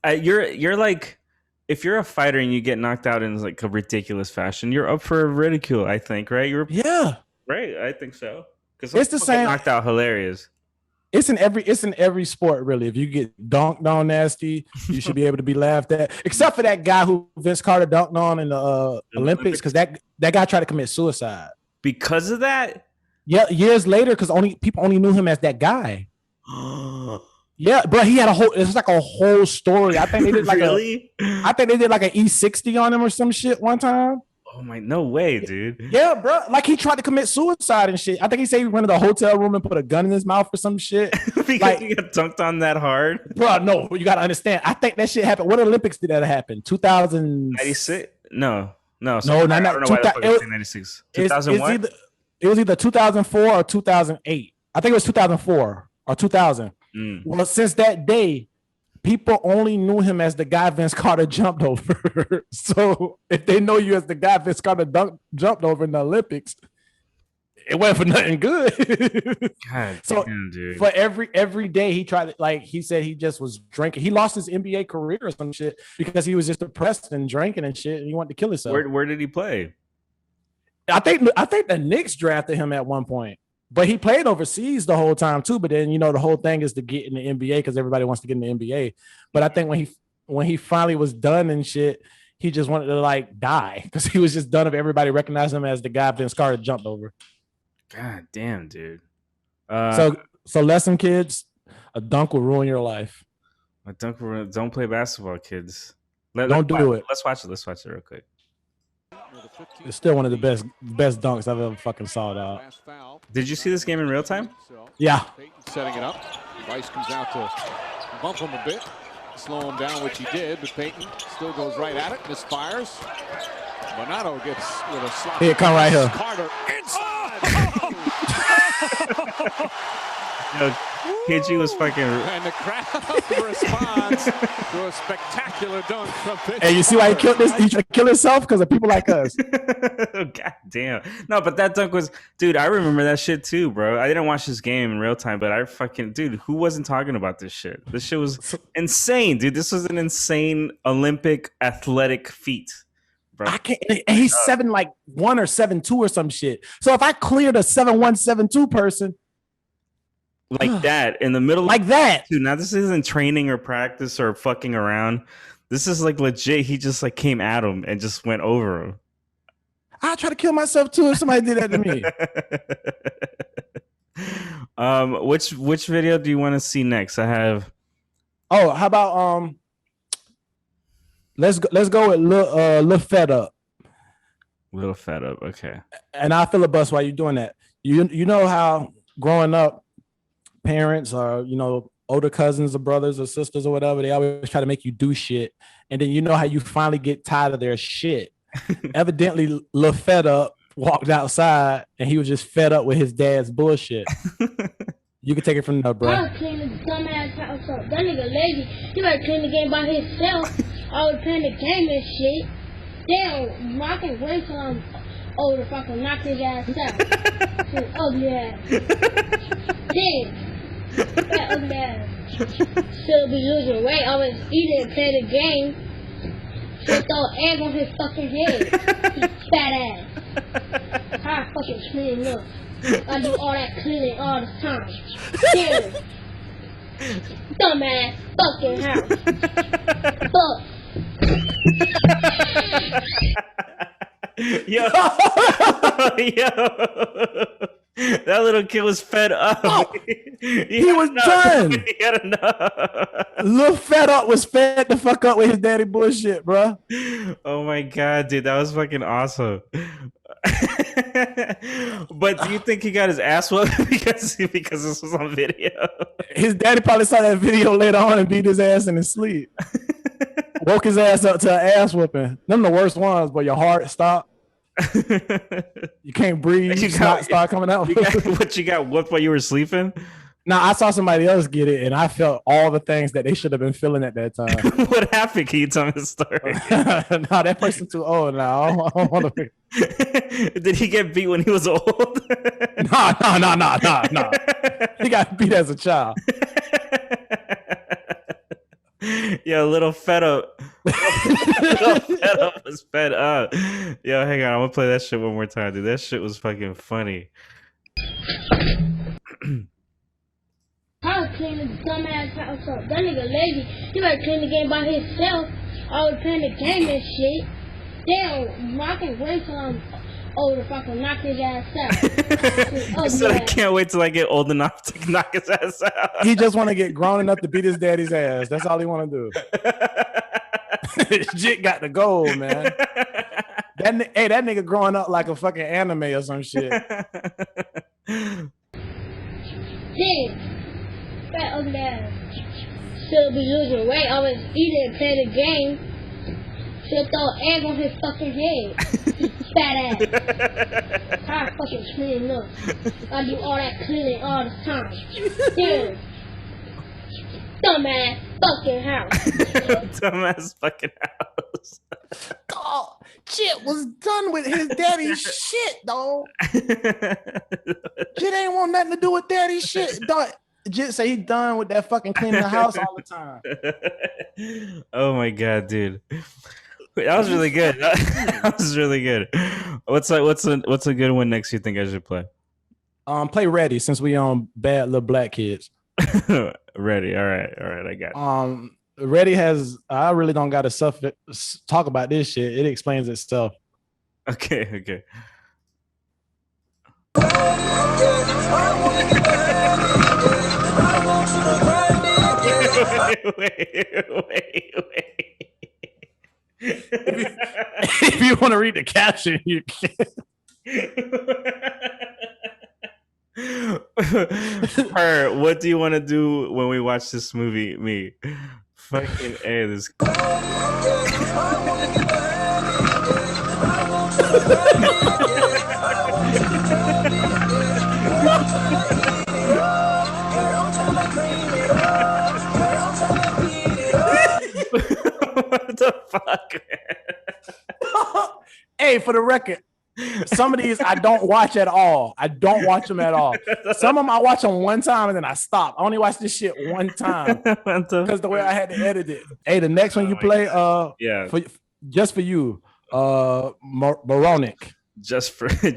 fuck. You're like, if you're a fighter and you get knocked out in like a ridiculous fashion, you're up for ridicule, I think, right? Yeah, right. I think so. Because it's the same. Knocked out hilarious. It's in every sport, really. If you get dunked on nasty, you should be able to be laughed at. Except for that guy who Vince Carter dunked on in the Olympics, because that guy tried to commit suicide. Because of that? Yeah, years later, because people only knew him as that guy. Yeah, but he had it's like a whole story. I think they did like I think they did like an E60 on him or some shit one time. Oh my, no way, dude. Yeah, bro. Like he tried to commit suicide and shit. I think he said he went to the hotel room and put a gun in his mouth or some shit. Because like, he got dunked on that hard? Bro, no, you gotta understand. I think that shit happened. What Olympics did that happen? 2096? No. No, I not don't know why the fuck it's 96. 2001? It was either 2004 or 2008. I think it was 2004 or 2000. Well, since that day, people only knew him as the guy Vince Carter jumped over. So if they know you as the guy Vince Carter jumped over in the Olympics, it wasn't for nothing good. God so damn, dude. For every day he tried to, like he said, he just was drinking. He lost his NBA career or some shit because he was just depressed and drinking and shit, and he wanted to kill himself. Where did he play? I think the Knicks drafted him at one point. But he played overseas the whole time too. But then, the whole thing is to get in the NBA because everybody wants to get in the NBA. But I think when he finally was done and shit, he just wanted to like die because he was just done of everybody recognizing him as the guy Vince Carter jumped over. God damn, dude. So lesson, kids, a dunk will ruin your life. A dunk will don't play basketball, kids. Don't do it. Let's watch it. Let's watch it real quick. It's still one of the best dunks I've ever fucking saw, dog. Did you see this game in real time? Yeah. Setting it up. Rice comes out to bump him a bit, slow him down, which he did, but Payton still goes right at it, misfires. Bonato gets with a slap. Here, come right here. Carter inside. KG was fucking. And the crowd responds to a spectacular dunk from Pittsburgh. Hey, you see why he killed this? He tried to kill himself because of people like us. God damn. No, but that dunk was, dude, I remember that shit too, bro. I didn't watch this game in real time, but I fucking, dude, who wasn't talking about this shit? This shit was insane, dude. This was an insane Olympic athletic feat. Bro. I can't, and he's 7'1" or 7'2" or some shit. So if I cleared a 7'1", 7'2" person, like that in the middle, like that, dude. Now this isn't training or practice or fucking around. This is like legit. He just like came at him and just went over him. I'd try to kill myself too if somebody did that to me. Which video do you want to see next? I have. Oh, how about let's go with Lil Fed Up. Little Fed Up, okay. And I'll filibust while you're doing that. You know how growing up, parents or older cousins or brothers or sisters or whatever, they always try to make you do shit, and then how you finally get tired of their shit. Evidently Lil Fed Up walked outside and he was just fed up with his dad's bullshit. You can take it from there, bro. I was cleaning the dumbass house up. That nigga lazy. He better clean the game by himself. I was playing the game and shit. Damn, I can wait till I'm older if I can knock his ass out. His ugly ass. Damn. That ugly ass. Still be losing weight. Always eating and play the game. Still throw egg on his fucking head. He fat ass. How I fucking clean look. I do all that cleaning all the time. Damn. Dumbass fucking house. Fuck. Yo. That little kid was fed up. Oh, he was done. He had enough. Little fed up was fed the fuck up with his daddy bullshit, bro. Oh my god, dude, that was fucking awesome. But do you think he got his ass whooped because this was on video? His daddy probably saw that video later on and beat his ass in his sleep. Woke his ass up to an ass whooping. Them the worst ones, but your heart stop. You can't breathe. You start coming out. You got whooped while you were sleeping? Now I saw somebody else get it, and I felt all the things that they should have been feeling at that time. What happened? Can you tell me the story? No, that person too old now. I don't want to. Did he get beat when he was old? No. He got beat as a child. Yo, little fed up. Little fed up was fed up. Yo, hang on. I'm gonna play that shit one more time, dude. That shit was fucking funny. I was cleaning the dumbass house up. That nigga lazy. He better clean the game by himself. I was playing the game and shit. Damn, I can't wait till I'm old if I can knock his ass out. I said I can't wait till I get old enough to knock his ass out. He just want to get grown enough to beat his daddy's ass. That's all he want to do. Jit got the goal, man. That nigga growing up like a fucking anime or some shit. Damn. Fat ugly ass. Still be losing weight. Always eating and play the game. Still throw egg on his fucking head. Fat ass. How I fucking clean up. I do all that cleaning all the time. Damn. Dumbass fucking house. Dumbass fucking house. Oh, Chip was done with his daddy's shit, though. Jit ain't want nothing to do with daddy's shit. Jit say he done with that fucking cleaning the house all the time. Oh my god, dude. That was really good. That was really good. What's a good one next you think I should play? Play Ready since we on Bad Little Black Kids. Ready. All right, I got it. Ready has I really don't got to talk about this shit. It explains itself. Okay. Wait. If you want to read the caption, you can. What do you want to do when we watch this movie? Me, fucking A. This. What the fuck, man? Hey, for the record, some of these I don't watch at all. I don't watch them at all. Some of them I watch them one time and then I stop. I only watch this shit one time because the way I had to edit it. Hey, the next one you play, just for you, Moronic. Just for me.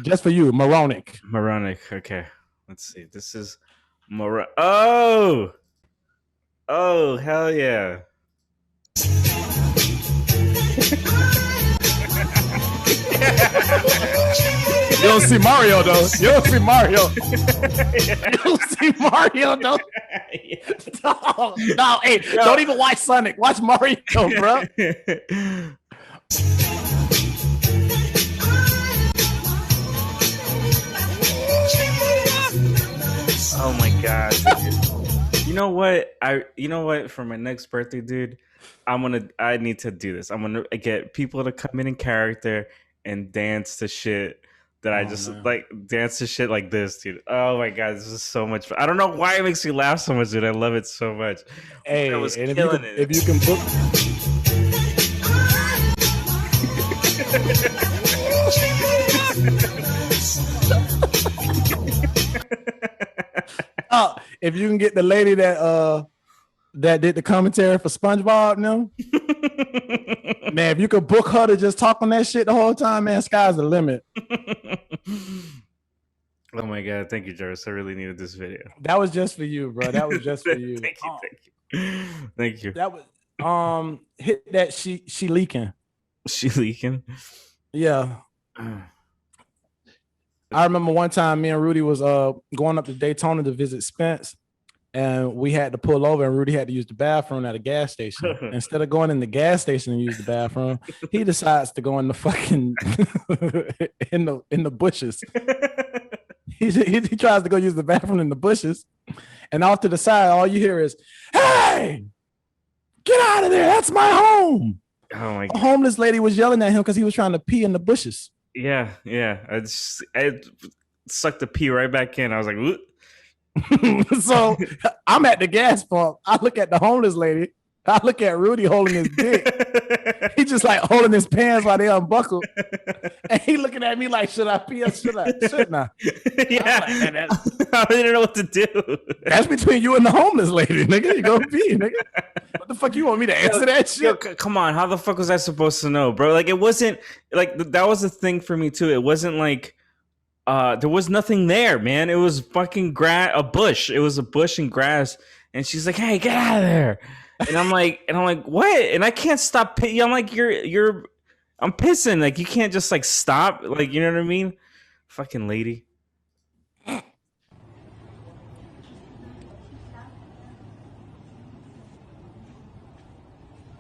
Just for you, Moronic. Moronic. Okay, let's see. This is Oh, hell yeah. You don't see Mario though. You don't see Mario. You don't see Mario though. No, hey, don't even watch Sonic. Watch Mario, bro. Oh my god, dude. You know what? For my next birthday, dude, I need to do this. I'm gonna get people to come in character and dance to shit that I just like dance to shit like this, dude. Oh my god, this is so much fun. I don't know why it makes me laugh so much, dude. I love it so much. Hey, I was and killing if you can book. If you can get the lady that did the commentary for SpongeBob, no, man, if you could book her to just talk on that shit the whole time, man, sky's the limit. Oh my god, thank you, Jarvis. I really needed this video. That was just for you, bro. That was just for you. Thank you. That was hit that she leaking. She leaking? Yeah. I remember one time me and Rudy was going up to Daytona to visit Spence, and we had to pull over, and Rudy had to use the bathroom at a gas station. Instead of going in the gas station and use the bathroom, he decides to go in the fucking in the bushes. He tries to go use the bathroom in the bushes, and off to the side, all you hear is, "Hey, get out of there! That's my home!" Oh my A god. homeless lady was yelling at him because he was trying to pee in the bushes. Yeah, yeah. I sucked the pee right back in. I was like, "Oop." So I'm at the gas pump. I look at the homeless lady. I look at Rudy holding his dick. He just like holding his pants while they unbuckle. And he looking at me like, should I pee or shouldn't I? Yeah. Like, man, I didn't know what to do. that's between you and the homeless lady, nigga. You go pee, nigga. What the fuck you want me to answer that shit? Yo, come on, how the fuck was I supposed to know, bro? Like, it wasn't like that was the thing for me too. It wasn't like there was nothing there, man. It was fucking a bush. It was a bush and grass, and she's like, "Hey, get out of there!" And I'm like, what? And I can't stop. I'm like, I'm pissing. Like, you can't just like stop. Like, you know what I mean? Fucking lady.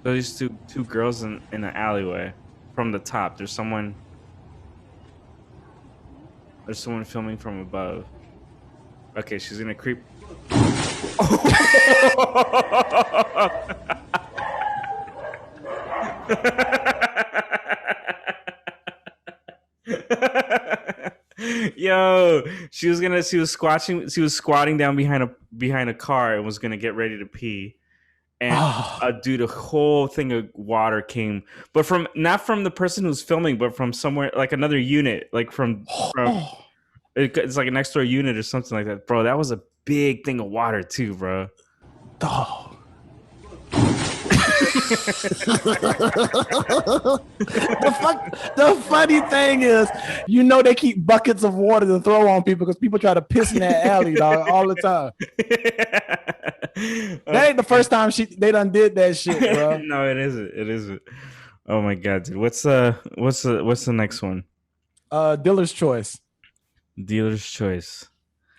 So these two girls in an alleyway from the top. There's someone filming from above. Okay, she's gonna creep. Yo, she was squatting down behind a car and was gonna get ready to pee. And dude, a whole thing of water came, but not from the person who's filming, but from somewhere, like another unit, like from it's like a next door unit or something like that, bro. That was a big thing of water too, bro. Oh. The funny thing is, you know, they keep buckets of water to throw on people because people try to piss in that alley, dog, all the time. That ain't the first time they done did that shit, bro. No, it isn't. It isn't. Oh my god, dude. What's the next one? Dealer's choice. Dealer's choice.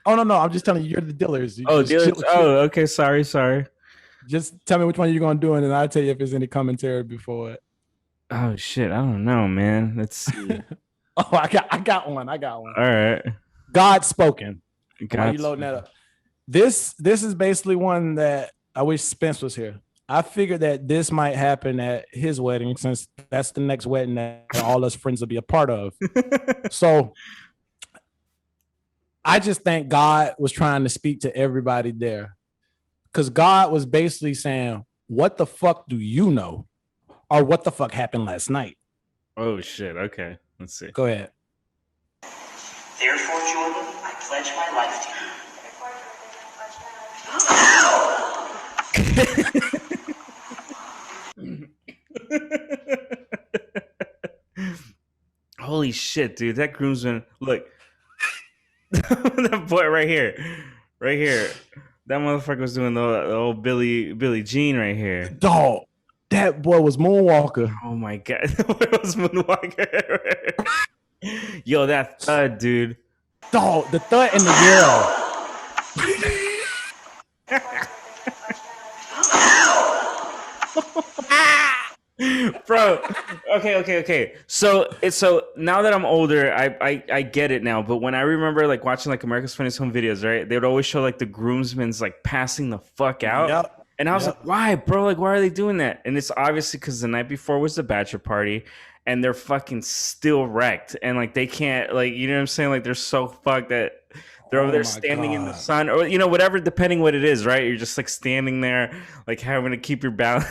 Oh no, I'm just telling you, you're the dealers. Dealers. Oh, okay. Sorry. Just tell me which one you're gonna do, and then I'll tell you if there's any commentary before it. Oh shit, I don't know, man. Let's see. Oh, I got one. All right. God spoken. God, why are you loading that up? This is basically one that I wish Spence was here. I figured that this might happen at his wedding, since that's the next wedding that all us friends will be a part of. So I just think God was trying to speak to everybody there, because God was basically saying, what the fuck do you know? Or what the fuck happened last night? Oh shit. Okay. Let's see. Go ahead. Therefore, Jordan, I pledge my life to you. Holy shit, dude. That groomsman, look. That boy right here. That motherfucker was doing the old Billie Jean right here. Dog, that boy was Moonwalker. Oh my god. That boy was Moonwalker. Yo, that thud, dude. Dog, the thud and the yell. Bro, okay. So now that I'm older, I get it now. But when I remember like watching like America's Funniest Home Videos, right? They would always show like the groomsmen's like passing the fuck out. Yep. And I was like, why, bro? Like, why are they doing that? And it's obviously because the night before was the bachelor party, and they're fucking still wrecked, and like they can't, like, you know what I'm saying? Like they're so fucked that they're over there standing in the sun, or whatever, depending what it is, right? You're just like standing there, like having to keep your balance.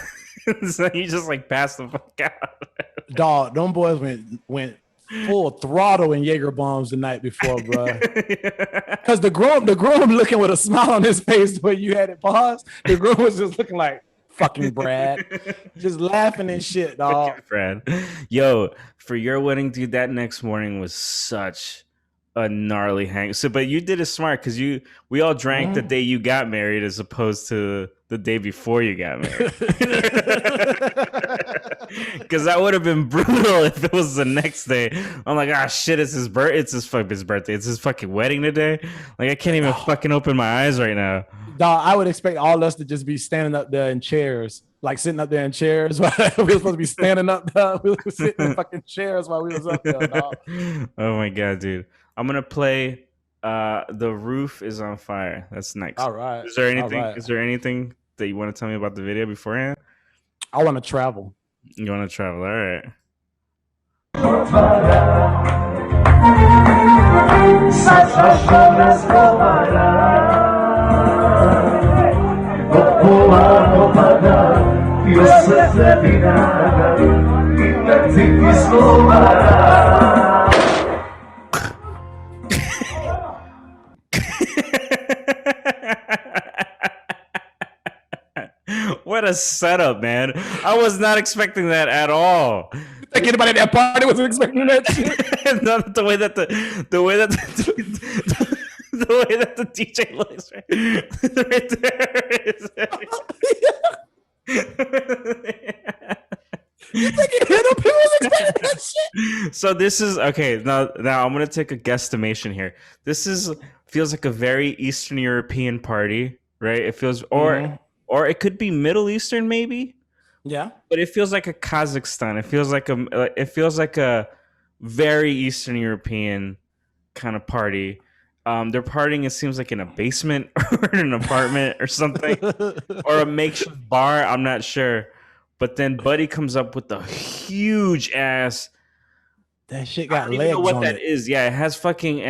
So you just like pass the fuck out. Dog, them boys went full throttle in Jaeger bombs the night before, bro. Because the groom looking with a smile on his face where you had it paused. The groom was just looking like, fucking Brad, just laughing and shit, dog. Brad, yo, for your wedding, dude, that next morning was such a gnarly hang. So, but you did it smart because we all drank the day you got married as opposed to the day before you got married. Because that would have been brutal if it was the next day. I'm like, ah, shit, it's his birthday. It's his birthday. It's his fucking wedding today. Like, I can't even fucking open my eyes right now. Dog, I would expect all us to just be standing up there in chairs, like sitting up there in chairs. We were supposed to be standing up there. We were sitting in fucking chairs while we was up there, dog. Oh my god, dude. I'm gonna play The Roof is on Fire. That's next. All right. Is there anything All right. is there anything that you want to tell me about the video beforehand? I want to travel. You want to travel, all right. What a setup, man. I was not expecting that at all. Think anybody at that party was expecting that shit? Not the way that the way that the DJ looks right there. You think it hit him? People was expecting that shit? So this is okay. Now I'm gonna take a guesstimation here. This feels like a very Eastern European party, right? It feels or it could be Middle Eastern, maybe. Yeah, but it feels like a Kazakhstan. It feels like a very Eastern European kind of party. They're partying. It seems like in a basement or in an apartment or something, or a makeshift bar. I'm not sure. But then Buddy comes up with a huge ass. That shit got legs. I don't even know what that is. Yeah, it has fucking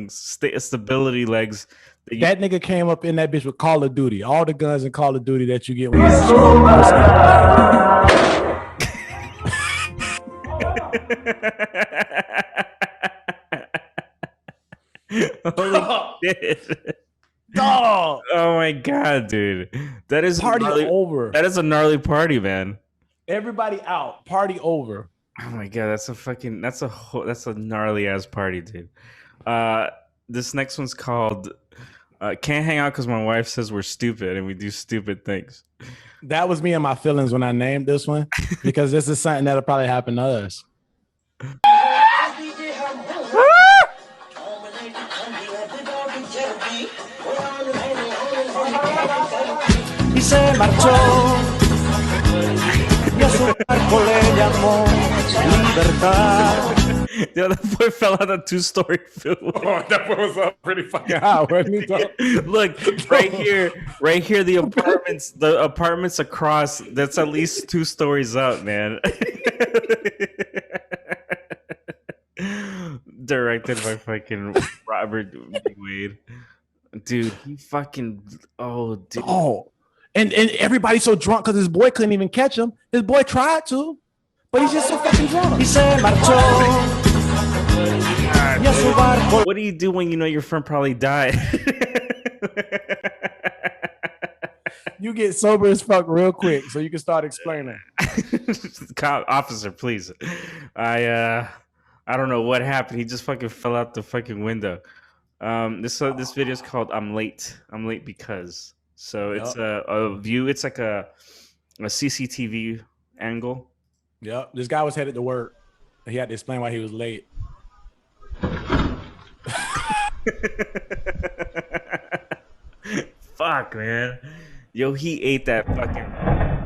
stability legs. That nigga came up in that bitch with Call of Duty. All the guns in Call of Duty that you get when Holy shit. Dog. Oh my god, dude. That is party over. That is a gnarly party, man. Everybody out. Party over. Oh my god, that's a gnarly ass party, dude. This next one's called Can't Hang Out Because My Wife Says We're Stupid and We Do Stupid Things. That was me and my feelings when I named this one, because this is something that'll probably happen to us. Y se marchó y a su barco le llamó libertad. Yeah, that boy fell out of 2-story building. Oh, that boy was up pretty fucking high, wasn't he? Look, right here, the apartments across, that's at least 2 stories up, man. Directed by fucking Robert Wade. Dude, he fucking dude. Oh, and everybody's so drunk because his boy couldn't even catch him. His boy tried to, but he's just so fucking drunk. Y se marchó. What do you do when you know your friend probably died? You get sober as fuck real quick so you can start explaining. Cop officer, please. I don't know what happened. He just fucking fell out the fucking window. This video is called I'm Late. I'm Late Because. So it's a view. It's like a CCTV angle. Yep. This guy was headed to work. He had to explain why he was late. Fuck, man. Yo, he ate that fucking.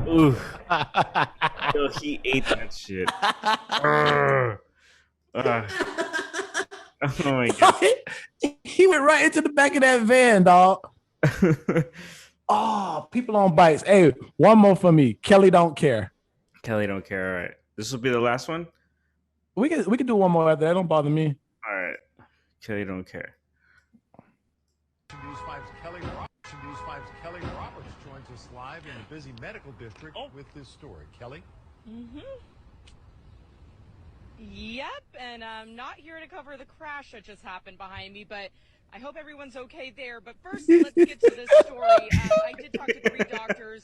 Ooh. Yo, he ate that shit. Oh my god. He went right into the back of that van, dog. Oh, people on bikes. Hey, one more for me. Kelly don't care. Kelly don't care. All right. This will be the last one. We can do one more after that. Don't bother me. All right. Kelly don't care. News 5's Kelly Roberts joins us live in the busy medical district with this story. Kelly? Mm-hmm. Yep, and I'm not here to cover the crash that just happened behind me, but I hope everyone's okay there. But first, let's get to this story. I did talk to 3 doctors.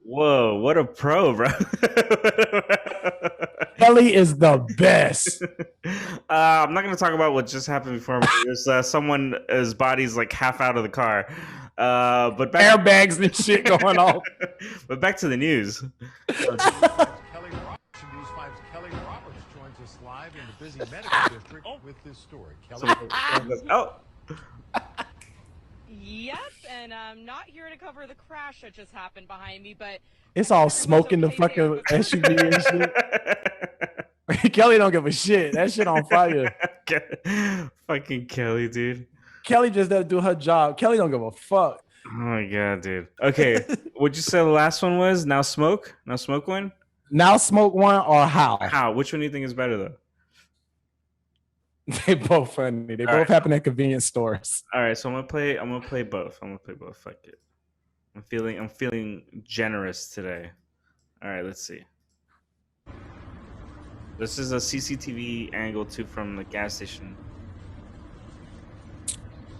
Whoa, what a pro, bro. Kelly is the best. I'm not gonna talk about what just happened before. There's someone's body's like half out of the car. But back Airbags and shit going on. But back to the news. Kelly Roberts, News 5's Kelly Roberts joins us live in the busy medical district with this story. Kelly. Oh. Yep, and I'm not here to cover the crash that just happened behind me, but It's all smoke in the fucking SUV and shit. Kelly don't give a shit. That shit on fire. Fucking Kelly, dude. Kelly just doesn't do her job. Kelly don't give a fuck. Oh my god, dude. Okay, what'd you say the last one was? Now smoke? Now smoke one? Now smoke one or how? How? Which one do you think is better though? They both funny. They All both right. happen at convenience stores. All right, so I'm gonna play both. Fuck it. I'm feeling generous today. All right, let's see. This is a CCTV angle too from the gas station.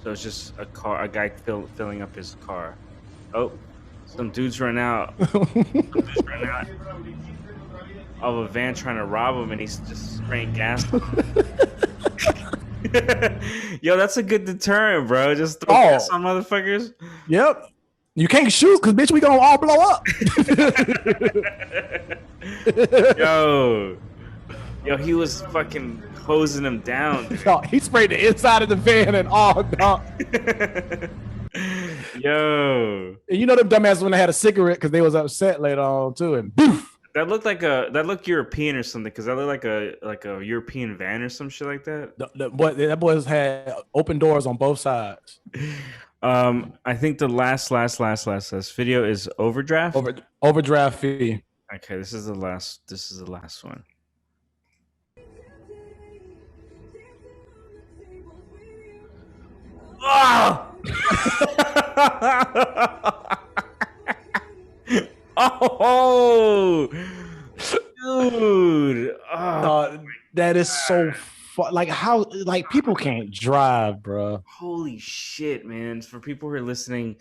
So it's just a guy filling up his car. Oh, some dudes run out. Of a van trying to rob him, and he's just spraying gas. Yo, that's a good deterrent, bro. Just throw gas on motherfuckers. Yep. You can't shoot because bitch, we gonna all blow up. Yo, he was fucking hosing him down. No, he sprayed the inside of the van and all. Dog. Yo, And you know them dumbasses when they had a cigarette because they was upset later on too, and boof. that looked European or something, because that looked like a European van or some shit like that. That boys had open doors on both sides. I think the last video is overdraft. Overdraft fee. Okay, this is the last one. Oh! Oh, dude! That is so like how like people can't drive, bro. Holy shit, man! For people who are listening,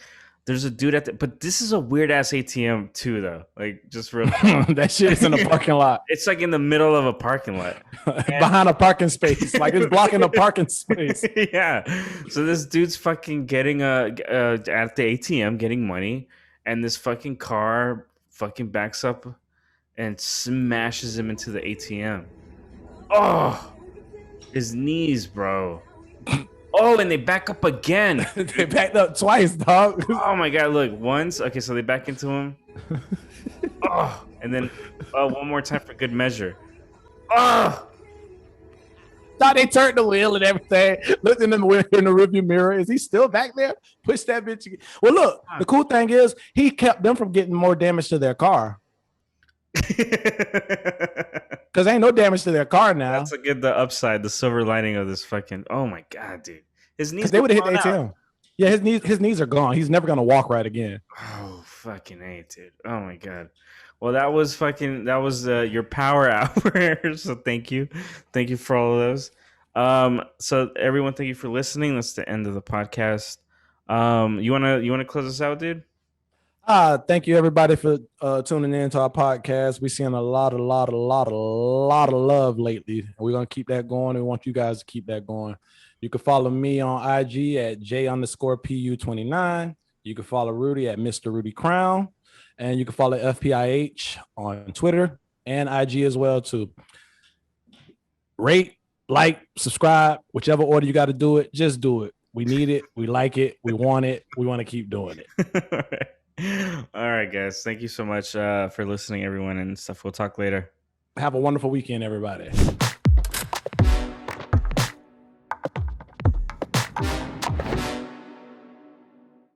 there's a dude at but this is a weird ass ATM too, though. Like just real. That shit is in a parking lot. It's like in the middle of a parking lot, behind a parking space, like it's blocking a parking space. Yeah. So this dude's fucking getting at the ATM getting money, and this fucking car fucking backs up and smashes him into the ATM. Oh, his knees, bro. Oh, and they back up again. They backed up twice, dog. Oh my god! Look, once. Okay, so they back into him. Oh, and then one more time for good measure. Oh. Thought they turned the wheel and everything. Looked in the rearview mirror. Is he still back there? Push that bitch again. Well, look. The cool thing is he kept them from getting more damage to their car. Because ain't no damage to their car now. That's the upside, the silver lining of this fucking. Oh my god, dude! His knees. They would have hit the gone ATM. out. Yeah, his knees are gone. He's never gonna walk right again. Oh fucking A, dude! Oh my god. Well, that was your power hour. So thank you for all of those. So everyone, thank you for listening. That's the end of the podcast. You wanna close us out, dude? Thank you everybody for tuning in to our podcast. We're seeing a lot of love lately. We're gonna keep that going. We want you guys to keep that going. You can follow me on IG at J_PU29. You can follow Rudy at Mr. Rudy Crown, and you can follow FPIH on Twitter and IG as well too. Rate, like, subscribe, whichever order you got to do it. Just do it. We need it. We like it. We want it. We want to keep doing it. All right, guys. Thank you so much for listening, everyone, and stuff. We'll talk later. Have a wonderful weekend, everybody.